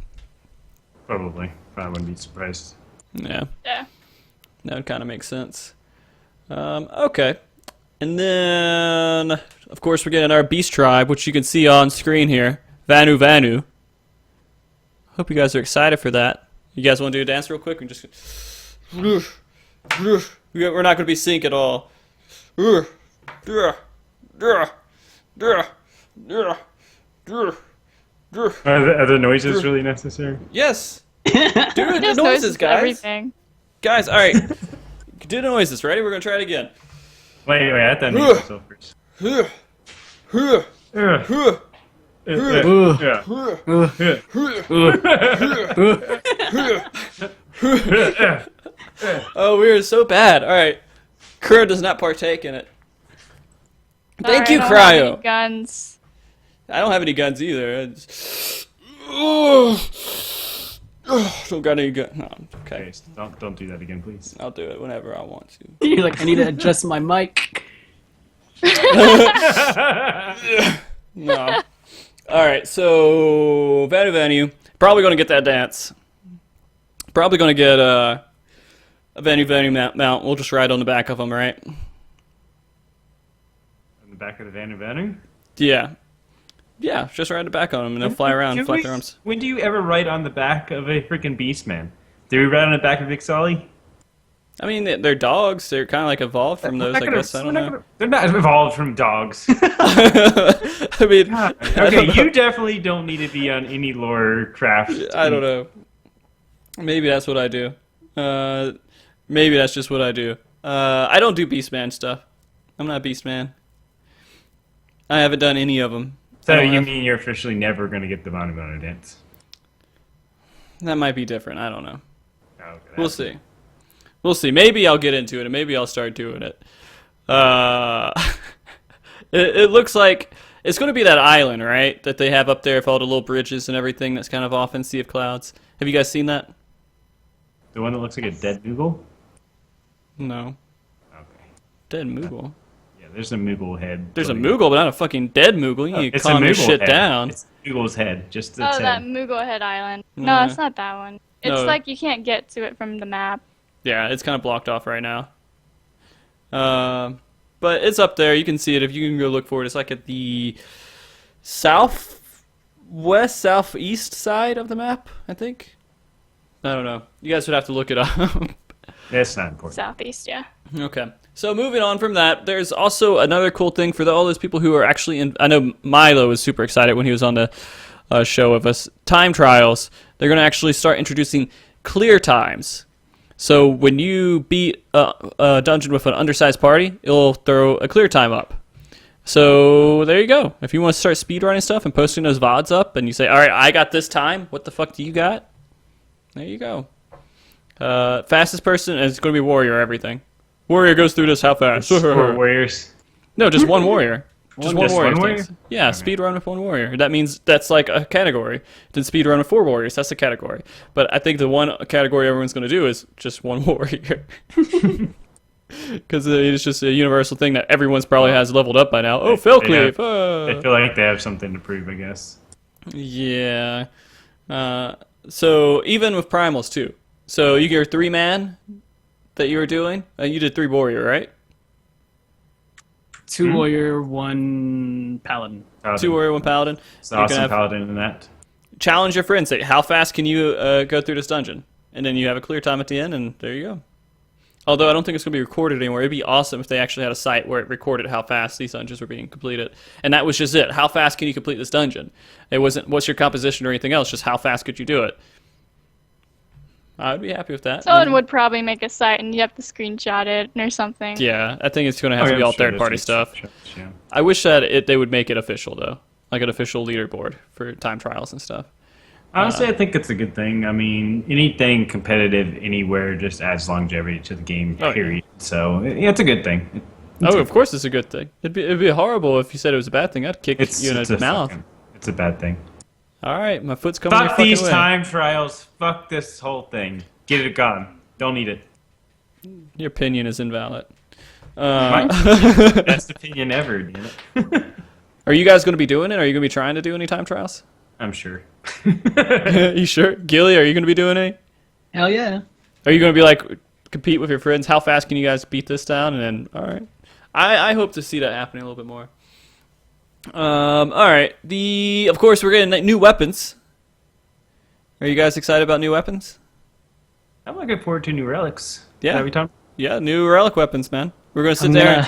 Probably. I wouldn't be surprised. Yeah. Yeah. That would kind of make sense. Okay. And then, of course, we're getting our Beast Tribe, which you can see on screen here. Vanu Vanu. Hope you guys are excited for that. You guys want to do a dance real quick? We're not going to be sync at all. Are the noises really necessary? Yes. Do the noises, guys. Everything. Guys, all right. Do the noises. Ready? We're going to try it again. Wait, I have to unmute myself first. Oh, we are so bad. All right. Kura does not partake in it. Thank you, Sorry, I don't have Cryo. any guns. I don't have any guns either. Don't got any gun. No, okay. Okay, don't do that again, please. I'll do it whenever I want to. You're like, I need to adjust my mic. No. All right. So Vanu, probably gonna get that dance. Probably gonna get a Vanu mount. We'll just ride on the back of them, right? On the back of the Vanu? Yeah. Yeah, just ride the back on them and they'll fly around and flap their arms. When do you ever ride on the back of a freaking beast, man? Did we ride on the back of Ixali? I mean, they're dogs. They're kind of like evolved from those, I guess. I don't know. They're not evolved from dogs. I mean, okay, you definitely don't need to be on any lore craft. I don't know. Maybe that's what I do. Maybe that's just what I do. I don't do Beastman stuff. I'm not Beastman. I haven't done any of them. So you mean you're officially never going to get the Bono dance? That might be different. I don't know. Oh, okay, We'll see. We'll see. Maybe I'll get into it, and maybe I'll start doing it. It looks like it's going to be that island, right? That they have up there with all the little bridges and everything that's kind of off in Sea of Clouds. Have you guys seen that? The one that looks like a dead Moogle? No. Okay. Dead Moogle? Yeah, there's a Moogle head. There's a Moogle, but not a fucking dead Moogle. You need to It's a calm Moogle this shit head. down. It's Moogle's head. Just its Oh, head. that Moogle Head Island. Yeah. No, it's not that one. It's No. like you can't get to it from the map. Yeah, it's kind of blocked off right now. But it's up there. You can see it if you can go look for it. It's like at the southeast side of the map, I think. I don't know. You guys would have to look it up. That's not important. Southeast, yeah. Okay. So moving on from that, there's also another cool thing for all those people who are actually in. I know Milo was super excited when he was on the show with us. Time trials. They're going to actually start introducing clear times. So when you beat a dungeon with an undersized party, it'll throw a clear time up. So there you go. If you want to start speedrunning stuff and posting those VODs up, and you say, all right, I got this time. What the fuck do you got? There you go. Fastest person is going to be warrior everything. Warrior goes through this how fast? Four warriors. No, just one warrior. Just one warrior. one warrior? things. Yeah, Okay. speed run with one warrior. That means that's like a category. Then speed run with 4 warriors. That's a category. But I think the one category everyone's going to do is just one warrior. Because it's just a universal thing that everyone's probably has leveled up by now. Oh, Phil Cleave. They feel like they have something to prove, I guess. Yeah. So even with primals too. So you get 3-man that you were doing. You did 3 warrior, right? 2 warrior, 1 paladin. 2 warrior, 1 paladin. It's an awesome paladin in that. Challenge your friends. Say, how fast can you go through this dungeon? And then you have a clear time at the end, and there you go. Although I don't think it's going to be recorded anymore. It'd be awesome if they actually had a site where it recorded how fast these dungeons were being completed. And that was just it. How fast can you complete this dungeon? It wasn't what's your composition or anything else, just how fast could you do it. I'd be happy with that. Someone would probably make a site and you have to screenshot it or something. Yeah, I think it's going to have to be all third-party stuff. Yeah. I wish that they would make it official, though. Like an official leaderboard for time trials and stuff. Honestly, I think it's a good thing. I mean, anything competitive anywhere just adds longevity to the game, period. So, yeah, it's a good thing. Of course it's a good thing. It'd be horrible if you said it was a bad thing. I'd kick you in the mouth. It's a bad thing. All right, my foot's coming Fuck your these way. time trials. Fuck this whole thing. Get it gone. Don't need it. Your opinion is invalid. My best opinion ever, damn it. Are you guys going to be doing it? Are you going to be trying to do any time trials? I'm sure. You sure? Gilly, are you going to be doing any? Hell yeah. Are you going to be like compete with your friends? How fast can you guys beat this down? And then, all right. I hope to see that happening a little bit more. All right. Of course, we're getting new weapons. Are you guys excited about new weapons? I'm looking forward to new relics. Yeah. Is that what we talking? Yeah, new relic weapons, man. We're going to sit there.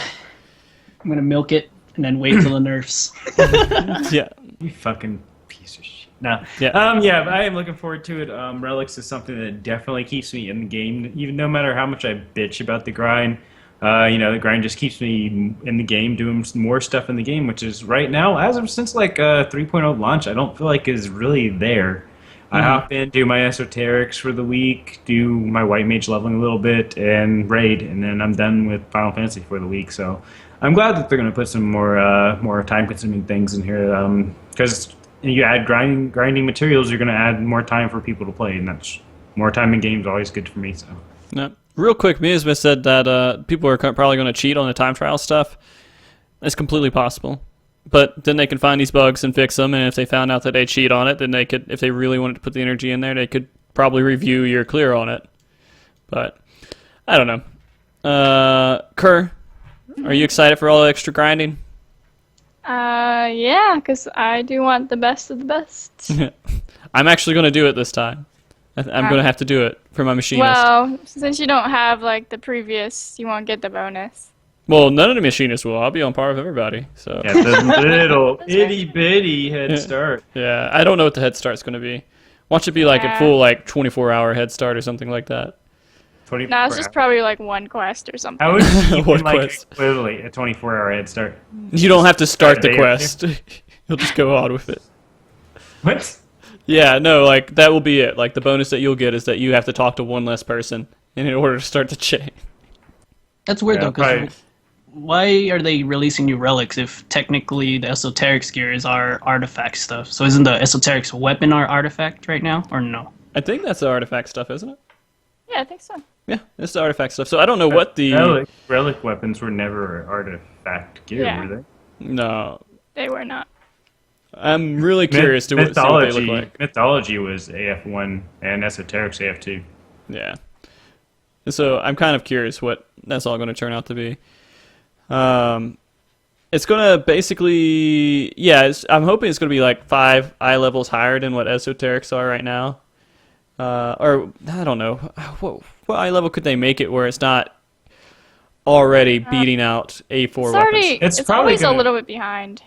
I'm gonna milk it and then wait till the nerfs. Yeah. You fucking piece of shit. No. Yeah. Yeah, I am looking forward to it. Relics is something that definitely keeps me in the game, even no matter how much I bitch about the grind. The grind just keeps me in the game, doing more stuff in the game, which is right now, since 3.0 launch, I don't feel like is really there. I hop in, do my esoterics for the week, do my white mage leveling a little bit, and raid, and then I'm done with Final Fantasy for the week. So I'm glad that they're going to put some more time-consuming things in here, because you add grinding materials, you're going to add more time for people to play, and that's more time in games always good for me. So. No. Real quick, Miasma said that people are probably going to cheat on the time trial stuff. It's completely possible. But then they can find these bugs and fix them, and if they found out that they cheat on it, then they could, if they really wanted to put the energy in there, they could probably review your clear on it. But, I don't know. Kerr, are you excited for all the extra grinding? Yeah, because I do want the best of the best. I'm actually going to do it this time. I'm going to have to do it for my machinist. Well, since you don't have, the previous, you won't get the bonus. Well, none of the machinists will. I'll be on par with everybody. So. Yeah, the little itty-bitty head start. Yeah, I don't know what the head start's going to be. Watch it be a full 24-hour head start or something like that. No, it's just probably one quest or something. How would you What quest? literally a 24-hour head start? You don't have to start the quest. You'll just go on with it. What? Yeah, no, that will be it. The bonus that you'll get is that you have to talk to one less person in order to start the chain. That's weird, Yeah, though, because right. why are they releasing new relics if technically the esoterics gear is our artifact stuff? So isn't the esoterics weapon our artifact right now, or no? I think that's the artifact stuff, isn't it? Yeah, I think so. Yeah, it's the artifact stuff. So I don't know what the... Relic weapons were never artifact gear, Yeah. were they? No. They were not. I'm really curious to see what they look like. Mythology was AF1 and esoterics AF2. Yeah. So I'm kind of curious what that's all going to turn out to be. It's going to basically, I'm hoping it's going to be 5 eye levels higher than what esoterics are right now. Or, I don't know. What eye level could they make it where it's not already beating out A4 weapons? It's always a little bit behind.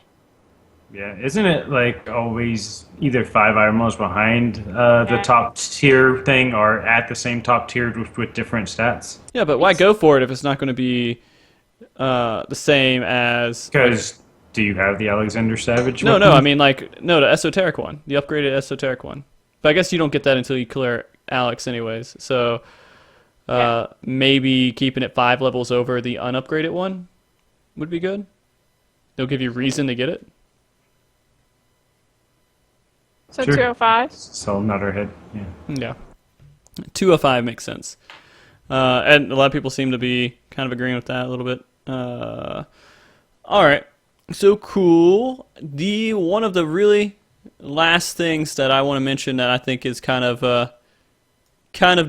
Yeah, isn't it always either 5 items behind the top tier thing or at the same top tier with different stats? Yeah, but why go for it if it's not going to be the same as... Because do you have the Alexander Savage No, weapon? I mean the esoteric one, the upgraded esoteric one. But I guess you don't get that until you clear Alex anyways. So maybe keeping it 5 levels over the unupgraded one would be good. They'll give you reason to get it. So Sure. 205? So not our head, yeah. Yeah. 205 makes sense. And a lot of people seem to be kind of agreeing with that a little bit. All right. So cool. One of the really last things that I want to mention that I think is kind of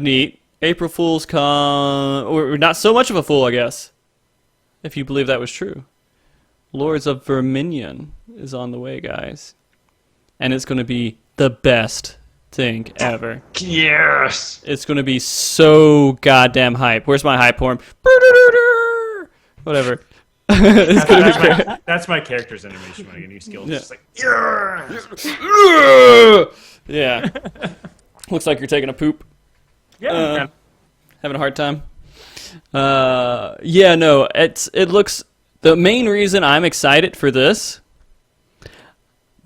neat. April Fool's Con, or not so much of a fool, I guess, if you believe that was true. Lords of Verminion is on the way, guys. And it's going to be the best thing ever. Yes! It's going to be so goddamn hype. Where's my hype horn? Whatever. It's gonna be great. That's my character's animation when I get new skills. Yeah. It's just like, Yeah. Looks like you're taking a poop. yeah. Having a hard time. Yeah, no, it looks. The main reason I'm excited for this,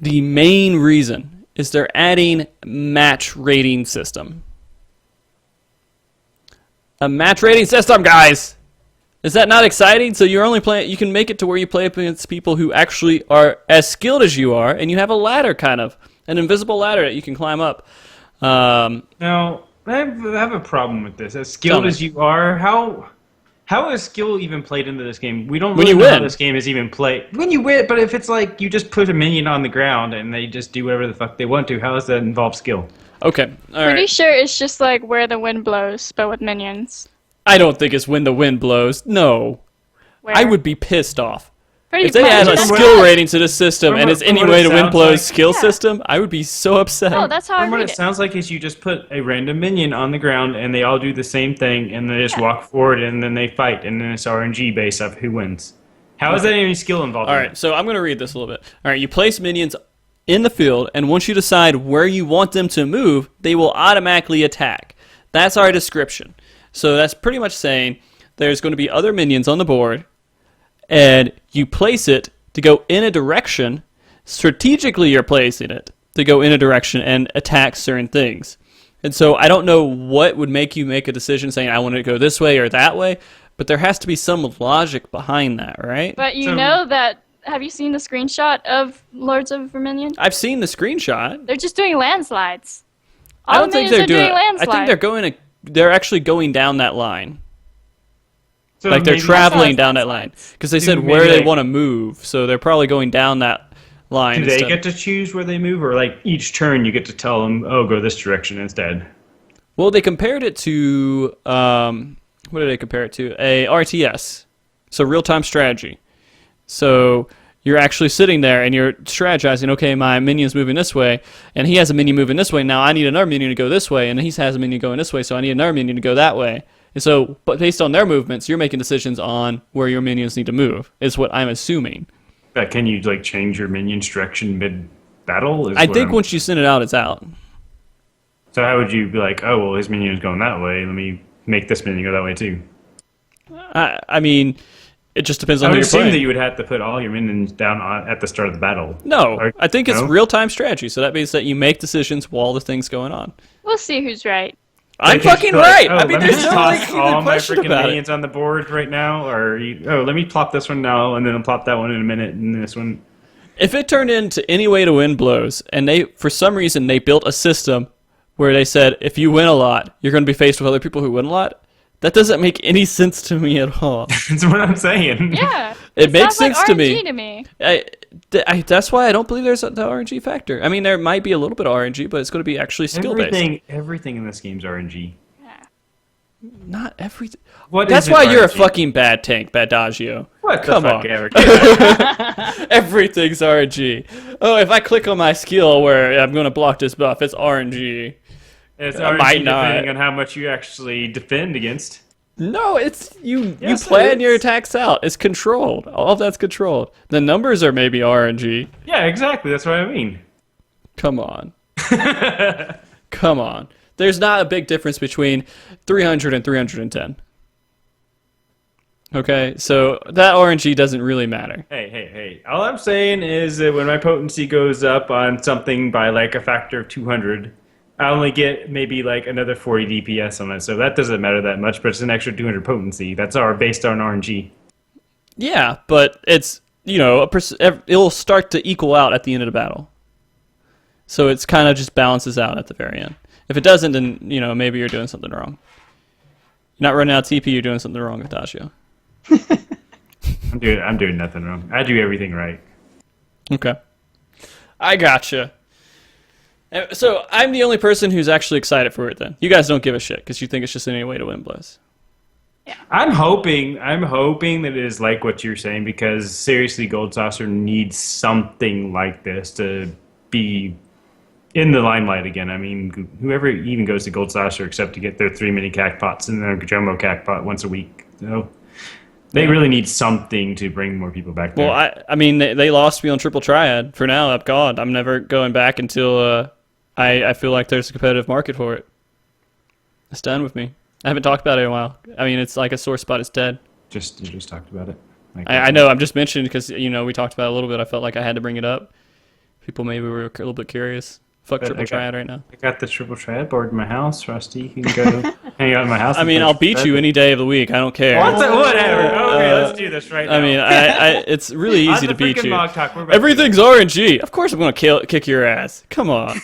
the main reason is they're adding match rating system. A match rating system, guys. Is that not exciting? So you're only playing. You can make it to where you play up against people who actually are as skilled as you are, and you have a ladder, kind of an invisible ladder that you can climb up. Now, I have a problem with this. As skilled as you are, how is skill even played into this game? We don't really know how this game is even played. When you win, but if it's like you just put a minion on the ground and they just do whatever the fuck they want to, how does that involve skill? Okay, all right. Pretty sure it's just like where the wind blows, but with minions. I don't think it's when the wind blows. No. Where? I would be pissed off. Pretty If they much, add a that's skill how- rating to this system and it's any From what way it to wind sounds blows like- skill Yeah. system, I would be so upset. No, that's how I From what read it it. sounds like is you just put a random minion on the ground and they all do the same thing and they just walk forward and then they fight and then it's RNG based off who wins. How is that any skill involved? All in right, so I'm going to read this a little bit. All right, you place minions in the field, and once you decide where you want them to move, they will automatically attack. That's our description. So that's pretty much saying there's going to be other minions on the board, and you place it to go in a direction. Strategically, you're placing it to go in a direction and attack certain things. And so I don't know what would make you make a decision saying I want to go this way or that way, but there has to be some logic behind that, right? But you So- know that. Have you seen the screenshot of Lords of Verminion? I've seen the screenshot. They're just doing landslides. I All don't the think minions they're are doing. I landslides. think they're going to. They're actually going down that line. So Like they're maybe- traveling That's down how that it line sounds. because they Do said maybe where they like- want to move, so they're probably going down that line. Do they instead. get to choose where they move, or like each turn you get to tell them, "Oh, go this direction instead"? Well, they compared it to what did they compare it to? A RTS, so real-time strategy. So you're actually sitting there and you're strategizing. Okay, my minion's moving this way, and he has a minion moving this way. Now I need another minion to go this way, and he has a minion going this way, so I need another minion to go that way. And so, but based on their movements, you're making decisions on where your minions need to move. Is what I'm assuming. But can you like change your minion's direction mid battle? I think once you send it out, it's out. So how would you be like, "Oh, well, his minion is going that way. Let me make this minion go that way too." I mean, it just depends I on would who you're assume playing. that you would have to put all your minions down at the start of the battle. No, Or- I think it's no? real-time strategy. So that means that you make decisions while the thing's going on. We'll see who's right. I'm Like, just fucking be like, right. "Oh, I mean, let me there's just no like, toss even all my question freaking about it. minions on the board right now, or let me plop this one now, and then I'll plop that one in a minute, and this one. If it turned into any way to win blows, and they, for some reason, they built a system where they said if you win a lot, you're going to be faced with other people who win a lot, that doesn't make any sense to me at all. That's what I'm saying. Yeah. It makes sounds like sense to RNG me. to me. That's why I don't believe there's the RNG factor. I mean, there might be a little bit of RNG, but it's going to be actually skill-based. Everything in this game's RNG. Not everything. What That's isn't why you're a RNG? fucking bad tank, Adagio. What Come the fuck on. ever? Everything's RNG. Oh, if I click on my skill where I'm going to block this buff, it's RNG. It's I RNG might not. depending on how much you actually defend against. No, it's you Yes, it plan your is. attacks out. It's controlled. All of that's controlled. The numbers are maybe RNG. Yeah, exactly. That's what I mean. Come on. Come on. There's not a big difference between 300 and 310. Okay, so that RNG doesn't really matter. Hey. All I'm saying is that when my potency goes up on something by like a factor of 200, I only get maybe like another 40 DPS on it. So that doesn't matter that much, but it's an extra 200 potency. That's based on RNG. Yeah, but it's, it'll start to equal out at the end of the battle. So it's kind of just balances out at the very end. If it doesn't, then, maybe you're doing something wrong. You're not running out of TP, you're doing something wrong with Adagio. I'm doing nothing wrong. I do everything right. Okay. I gotcha. So I'm the only person who's actually excited for it. Then you guys don't give a shit because you think it's just any way to win Blizz. I'm hoping that it is like what you're saying, because seriously, Gold Saucer needs something like this to be in the limelight again. I mean, whoever even goes to Gold Saucer except to get their 3 mini cacpots and their jumbo cacpot once a week. They really need something to bring more people back there. Well, I mean, they lost me on Triple Triad. For now, I'm gone. I'm never going back until I feel like there's a competitive market for it. It's done with me. I haven't talked about it in a while. I mean, it's like a sore spot. It's dead. You just talked about it. I know. I'm just mentioning because we talked about it a little bit. I felt like I had to bring it up. People maybe were a little bit curious. Fuck Triple Triad right now. I got the Triple Triad board in my house, Rusty. You can go hang out in my house. I mean, I'll beat you any day of the week. I don't care. Whatever. Okay, let's do this right now. I mean, it's really easy to beat you. MogTalk, Everything's RNG. Of course I'm going to kick your ass. Come on.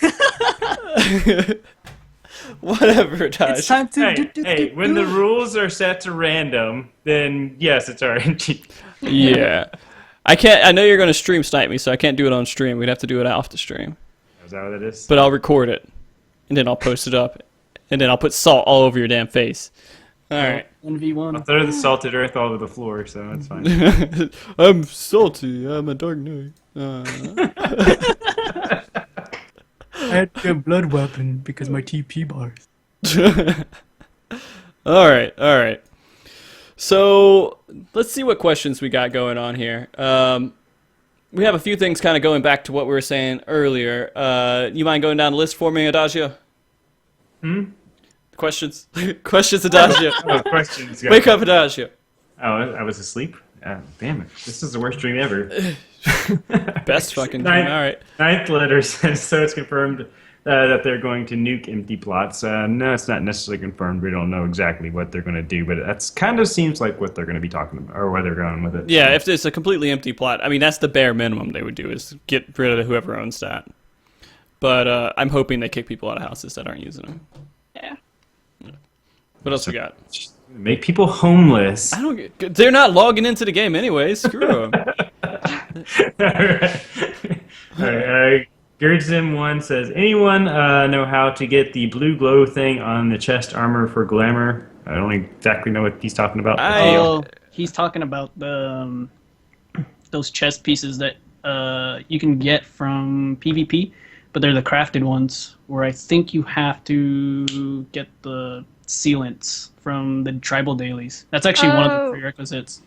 Whatever, Josh. It's time to Hey, when the rules are set to random, then yes, it's RNG. Yeah. I know you're going to stream snipe me, so I can't do it on stream. We'd have to do it off the stream. Is that what it is? But I'll record it, and then I'll post it up, and then I'll put salt all over your damn face. All right. 1v1. I'll throw the salted earth all over the floor, so that's fine. I'm salty. I'm a dark knight. I had a blood weapon because my TP bars. All right. So let's see what questions we got going on here. We have a few things kind of going back to what we were saying earlier. You mind going down the list for me, Adagio? Questions? Questions, Adagio. Questions. Wake up, Adagio. Oh, I was asleep? Damn it. This is the worst dream ever. Best fucking dream. All right. Ninth letter says, so it's confirmed that they're going to nuke empty plots. No, it's not necessarily confirmed. We don't know exactly what they're going to do, but that's kind of seems like what they're going to be talking about, or where they're going with it. Yeah, if it's a completely empty plot, I mean, that's the bare minimum they would do, is get rid of whoever owns that. But I'm hoping they kick people out of houses that aren't using them. Yeah. What else we got? Make people homeless. I don't get. They're not logging into the game anyway. Screw them. All right. Gerdzim1 says, anyone know how to get the blue glow thing on the chest armor for glamour? I don't exactly know what he's talking about. He's talking about the those chest pieces that you can get from PvP, but they're the crafted ones, where I think you have to get the sealants from the tribal dailies. That's actually one of the prerequisites.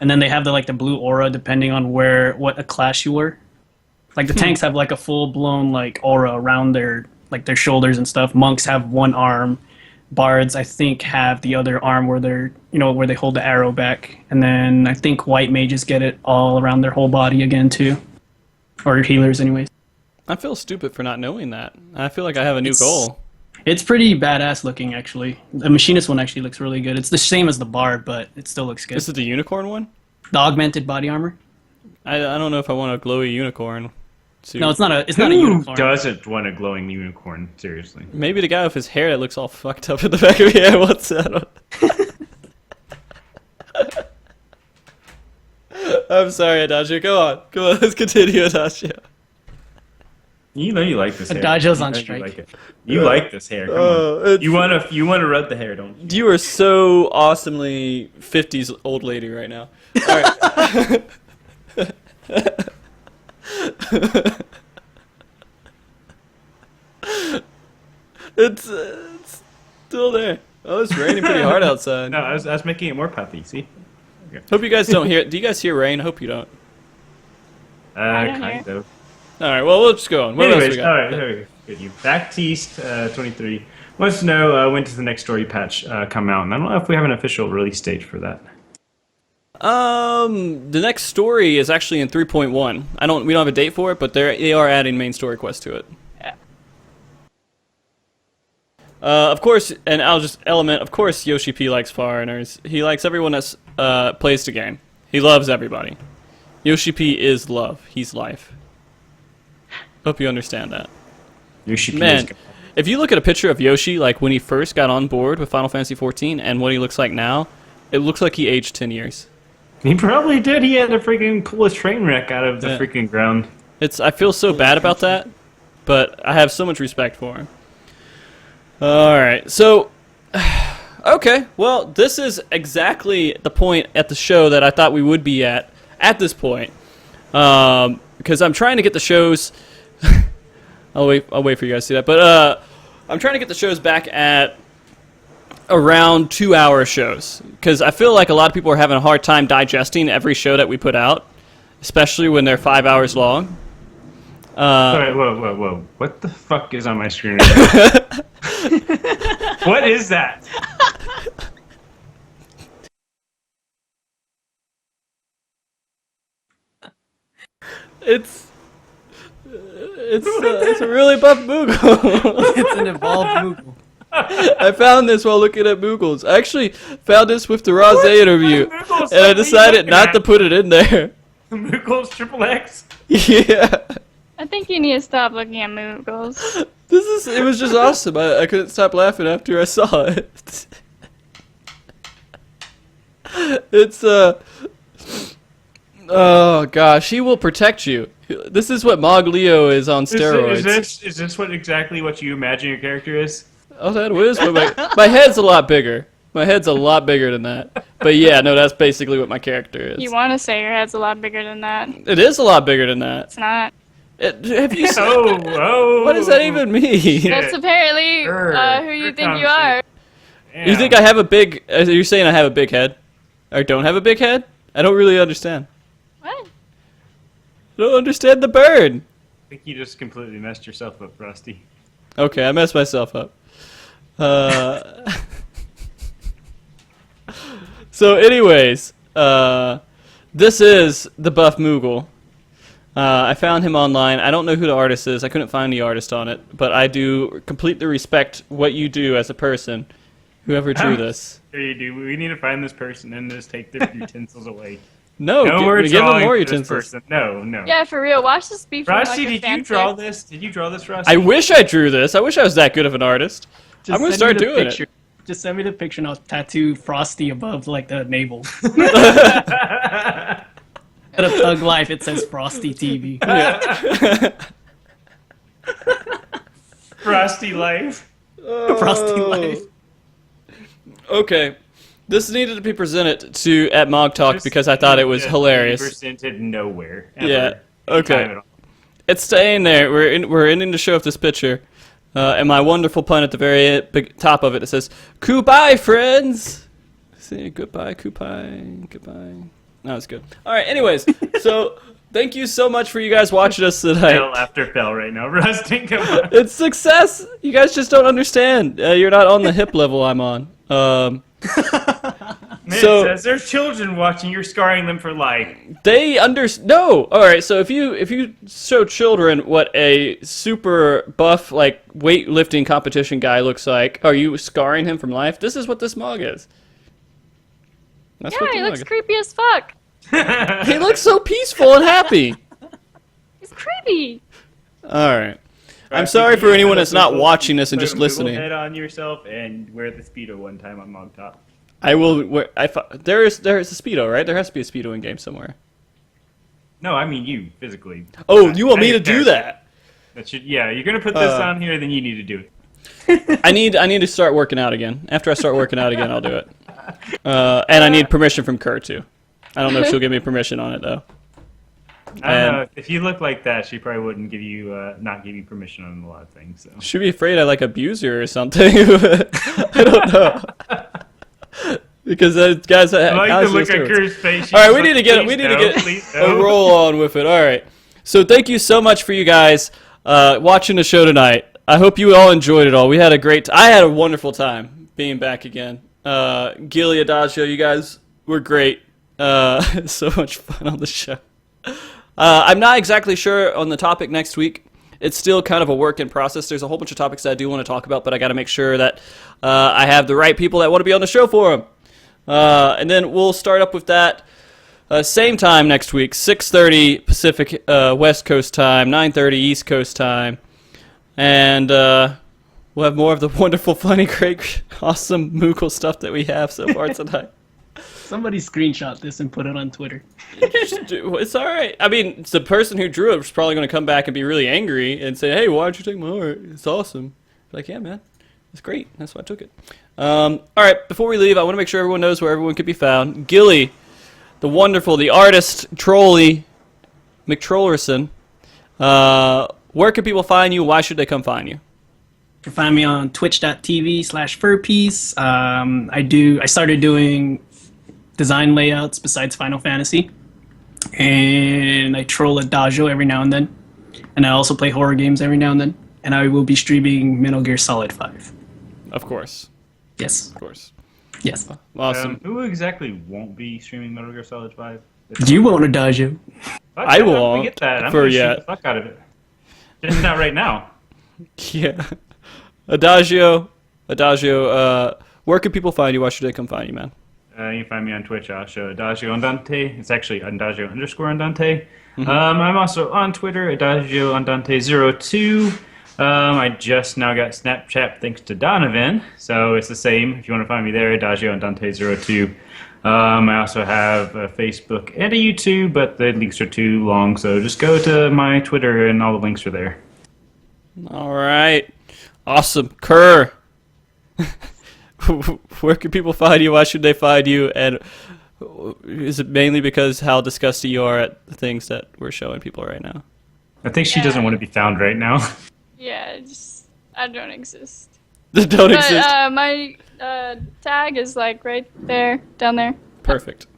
And then they have the blue aura depending on what a class you were. Like the tanks have like a full blown aura around their shoulders and stuff. Monks have one arm. Bards I think have the other arm where they're where they hold the arrow back. And then I think white mages get it all around their whole body again too. Or healers anyways. I feel stupid for not knowing that. I feel like I have a new goal. It's pretty badass looking actually. The machinist one actually looks really good. It's the same as the bard, but it still looks good. This is the unicorn one? The augmented body armor? I don't know if I want a glowy unicorn suit. No, it's not a unicorn. Who doesn't want a glowing unicorn? Seriously. Maybe the guy with his hair that looks all fucked up in the back of his head wants that. I'm sorry, Adagio. Go on. Let's continue, Adagio. You know you like this hair. Adagio's on strike. You like this hair. Come on. You want to rub the hair, don't you? You are so awesomely 50s old lady right now. All right. It's still there. Oh, it's raining pretty hard outside. No, I was making it more puffy. See? Okay. Hope you guys don't hear it. Do you guys hear rain? I hope you don't. Kind of. All right. Well, we'll just go on. What else we got? All right. Good. You back to East 23 wants to know when does the next story patch come out, and I don't know if we have an official release date for that. The next story is actually in 3.1. We don't have a date for it, but they are adding main story quest to it. Yeah. Of course, and I'll just element. Of course, Yoshi P likes foreigners. He likes everyone that plays the game. He loves everybody. Yoshi P is love. He's life. Hope you understand that. Yoshi P Man, if you look at a picture of Yoshi, like when he first got on board with Final Fantasy XIV, and what he looks like now, it looks like he aged 10 years. He probably did. He had the freaking coolest train wreck out of the freaking ground. I feel so bad about that, but I have so much respect for him. All right, so okay, well, this is exactly the point at the show that I thought we would be at this point, because I'm trying to get the shows. I'll wait for you guys to see that, but I'm trying to get the shows back at around 2-hour shows, because I feel like a lot of people are having a hard time digesting every show that we put out, especially when they're 5 hours long. Wait, whoa. What the fuck is on my screen? What is that? It's a really buff Moogle. It's an evolved Moogle. I found this while looking at Moogles. I actually found this with the Rose interview, and I decided not to put it in there. Moogles Triple X? Yeah. I think you need to stop looking at Moogles. It was just awesome. I couldn't stop laughing after I saw it. It's oh gosh, he will protect you. This is what Mog Leo is on steroids. Is this exactly what you imagine your character is? Oh, that was, but my head's a lot bigger. My head's a lot bigger than that. But yeah, no, that's basically what my character is. You want to say your head's a lot bigger than that. It is a lot bigger than that. It's not. Have you seen? Oh. What does that even mean? That's apparently who you think you are. You think I have a big? You're saying I have a big head, or don't have a big head? I don't really understand. What? I don't understand the bird. I think you just completely messed yourself up, Frosty. Okay, I messed myself up. So, anyways, this is the Buff Moogle. I found him online. I don't know who the artist is. I couldn't find the artist on it, but I do completely respect what you do as a person. Whoever drew this. There you do. We need to find this person and just take their utensils away. No, we're give them drawing more for this utensils. person. No. Yeah, for real. Watch this be from Frosty, like a did you fanfic. draw this? Did you draw this, Frosty? I wish I drew this. I wish I was that good of an artist. I'm gonna start doing it. Just send me the picture and I'll tattoo Frosty above like the navel. At a Thug Life, it says Frosty TV. Yeah. Frosty Life. Frosty Life. Okay. This needed to be presented to at MogTalk Just because I thought it was hilarious. Presented nowhere. Ever, Yeah. Okay. anytime at all. It's staying there. We're ending the show with this picture, and my wonderful pun at the very top of it. It says, "Goodbye, friends." See, goodbye. That was good. All right. Anyways, so thank you so much for you guys watching us tonight. Laughter fell right now. Rustin, come on. It's success. You guys just don't understand. You're not on the hip level I'm on. Man, So- it says there's children watching. You're scarring them for life. They no. All right. So if you show children what a super buff like weightlifting competition guy looks like, are you scarring him from life? This is what this mug is. That's Yeah, what the he mug looks is. creepy as fuck. He looks so peaceful and happy. He's creepy. All right. I'm Frosty, sorry can for you anyone put a that's not Google- watching this and put a just Google listening. head on yourself and wear the Speedo one time on MogTalk. I will. There is a Speedo, right? There has to be a Speedo in game somewhere. No, I mean you physically. Oh, you want Not me to your do character. that? Yeah, you're gonna put this on here, then you need to do it. I need to start working out again. After I start working out again, I'll do it. And I need permission from Kerr too. I don't know if she'll give me permission on it though. I don't know. If you look like that, she probably wouldn't give you not give you permission on a lot of things. So. She'd be afraid I like abuse her or something. I don't know. Because guys, I like to look at Kerr's face. All right, we need to get a roll on with it. All right. So thank you so much for you guys watching the show tonight. I hope you all enjoyed it all. We had a great. I had a wonderful time being back again. Gilly, Adagio, you guys were great. So much fun on the show. I'm not exactly sure on the topic next week. It's still kind of a work in process. There's a whole bunch of topics that I do want to talk about, but I got to make sure that I have the right people that want to be on the show for them. And then we'll start up with that same time next week, 6:30 Pacific West Coast time, 9:30 East Coast time. And we'll have more of the wonderful, funny, great, awesome Moogle stuff that we have so far tonight. Somebody screenshot this and put it on Twitter. It's all right. I mean, the person who drew it was probably going to come back and be really angry and say, "Hey, why'd you take my art? It's awesome." Like, yeah, man, it's great. That's why I took it. All right, before we leave, I want to make sure everyone knows where everyone can be found. Gilly, the wonderful, the artist, Trolly, McTrollerson. Where can people find you? Why should they come find you? You can find me on twitch.tv/furpiece. I started doing design layouts besides Final Fantasy. And I troll Adagio every now and then. And I also play horror games every now and then. And I will be streaming Metal Gear Solid 5. Of course. Yes. Of course. Yes. Awesome. Who exactly won't be streaming Metal Gear Solid 5? You won't, Adagio. I won't. Get that. I'm for gonna shoot yet. the fuck out of it. Just not right now. Yeah. Adagio, where can people find you? Why should they come find you, man? You can find me on Twitch. I'll show Adagio Andante. It's actually Adagio_Andante. I'm also on Twitter, Adagio Andante02. I just now got Snapchat thanks to Donovan, so it's the same. If you want to find me there, Adagio Andante02. I also have a Facebook and a YouTube, but the links are too long, so just go to my Twitter and all the links are there. All right. Awesome. Kerr, where can people find you? Why should they find you? And is it mainly because how disgusted you are at the things that we're showing people right now? I think she doesn't want to be found right now. Yeah, I don't exist. Don't exist. My tag is like right there, down there. Perfect.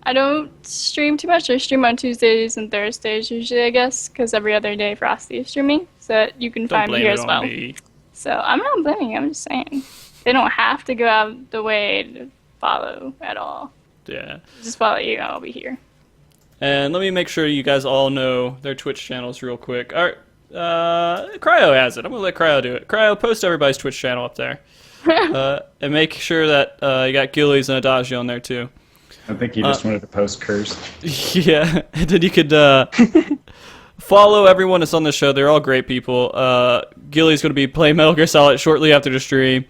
I don't stream too much. I stream on Tuesdays and Thursdays usually, I guess, because every other day Frosty is streaming, so you can Don't find me blame here it as on well. me. So I'm not blaming you, I'm just saying. They don't have to go out the way to follow at all. Yeah. Just follow you, I'll be here. And let me make sure you guys all know their Twitch channels real quick. All right. Cryo has it. I'm going to let Cryo do it. Cryo, post everybody's Twitch channel up there. And make sure that you got Gilly's and Adagio on there too. I think he just wanted to post curse. Yeah, and then you could follow everyone that's on the show. They're all great people. Gilly's going to be playing Metal Gear Solid shortly after the stream.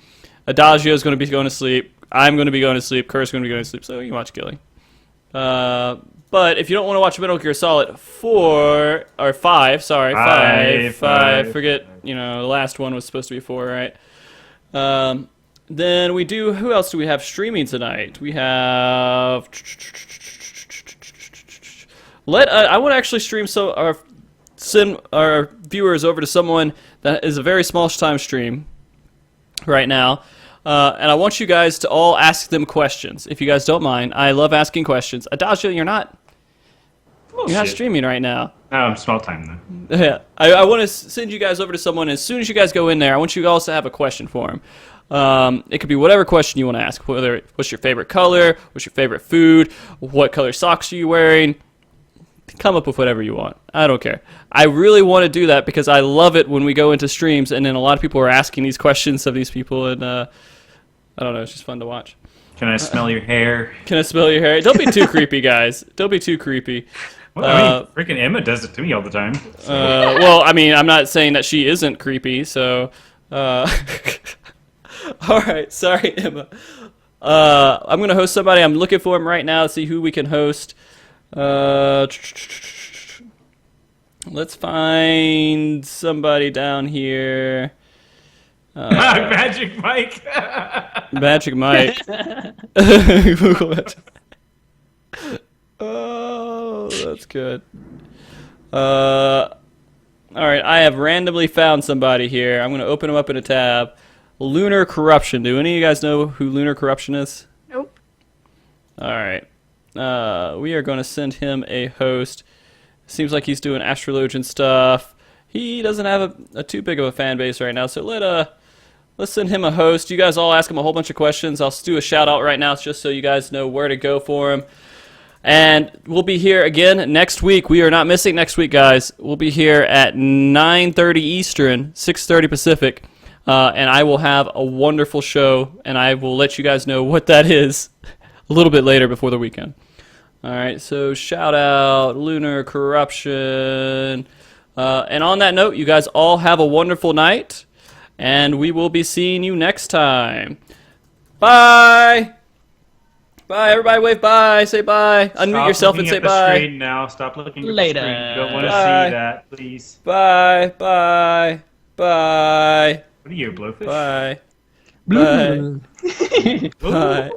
Adagio's going to be going to sleep. I'm going to be going to sleep. Kurt's going to be going to sleep. So you can watch Gilly. But if you don't want to watch Metal Gear Solid 4 or 5, sorry, 5. Forget, the last one was supposed to be 4, right? Then we do. Who else do we have streaming tonight? We have. I want to actually stream send our viewers over to someone that is a very small time stream right now. And I want you guys to all ask them questions, if you guys don't mind. I love asking questions. Adagio, you're not streaming right now. Oh, I'm small time then. Yeah, I want to send you guys over to someone. As soon as you guys go in there, I want you guys to have a question for him. It could be whatever question you want to ask. Whether what's your favorite color, what's your favorite food, what color socks are you wearing? Come up with whatever you want. I don't care. I really want to do that because I love it when we go into streams and then a lot of people are asking these questions of these people, and I don't know. It's just fun to watch. Can I smell your hair? Can I smell your hair? Don't be too creepy, guys. Don't be too creepy. Well, I mean, freaking Emma does it to me all the time. So. Well, I mean, I'm not saying that she isn't creepy, so... All right, sorry, Emma. I'm going to host somebody. I'm looking for him right now to see who we can host. Let's find somebody down here. Magic Mike. Magic Mike. Oh, that's good. All right, I have randomly found somebody here. I'm going to open them up in a tab. Lunar Corruption. Do any of you guys know who Lunar Corruption is? Nope. All right. We are going to send him a host. Seems like he's doing Astrologian stuff. He doesn't have a too big of a fan base right now, so let's send him a host. You guys all ask him a whole bunch of questions. I'll do a shout out right now just so you guys know where to go for him. And we'll be here again next week. We are not missing next week, guys. We'll be here at 9:30 Eastern, 6:30 Pacific. And I will have a wonderful show, and I will let you guys know what that is a little bit later before the weekend. All right, so shout out Lunar Corruption. And on that note, you guys all have a wonderful night, and we will be seeing you next time. Bye! Bye, everybody. Wave bye. Say bye. Unmute Stop yourself and looking say at the bye. screen now. Stop looking at Later. the screen. You don't want to Bye. see that, please. Bye. Bye. Bye. What are you, a blowfish? Bye. Blue. Bye. Bye.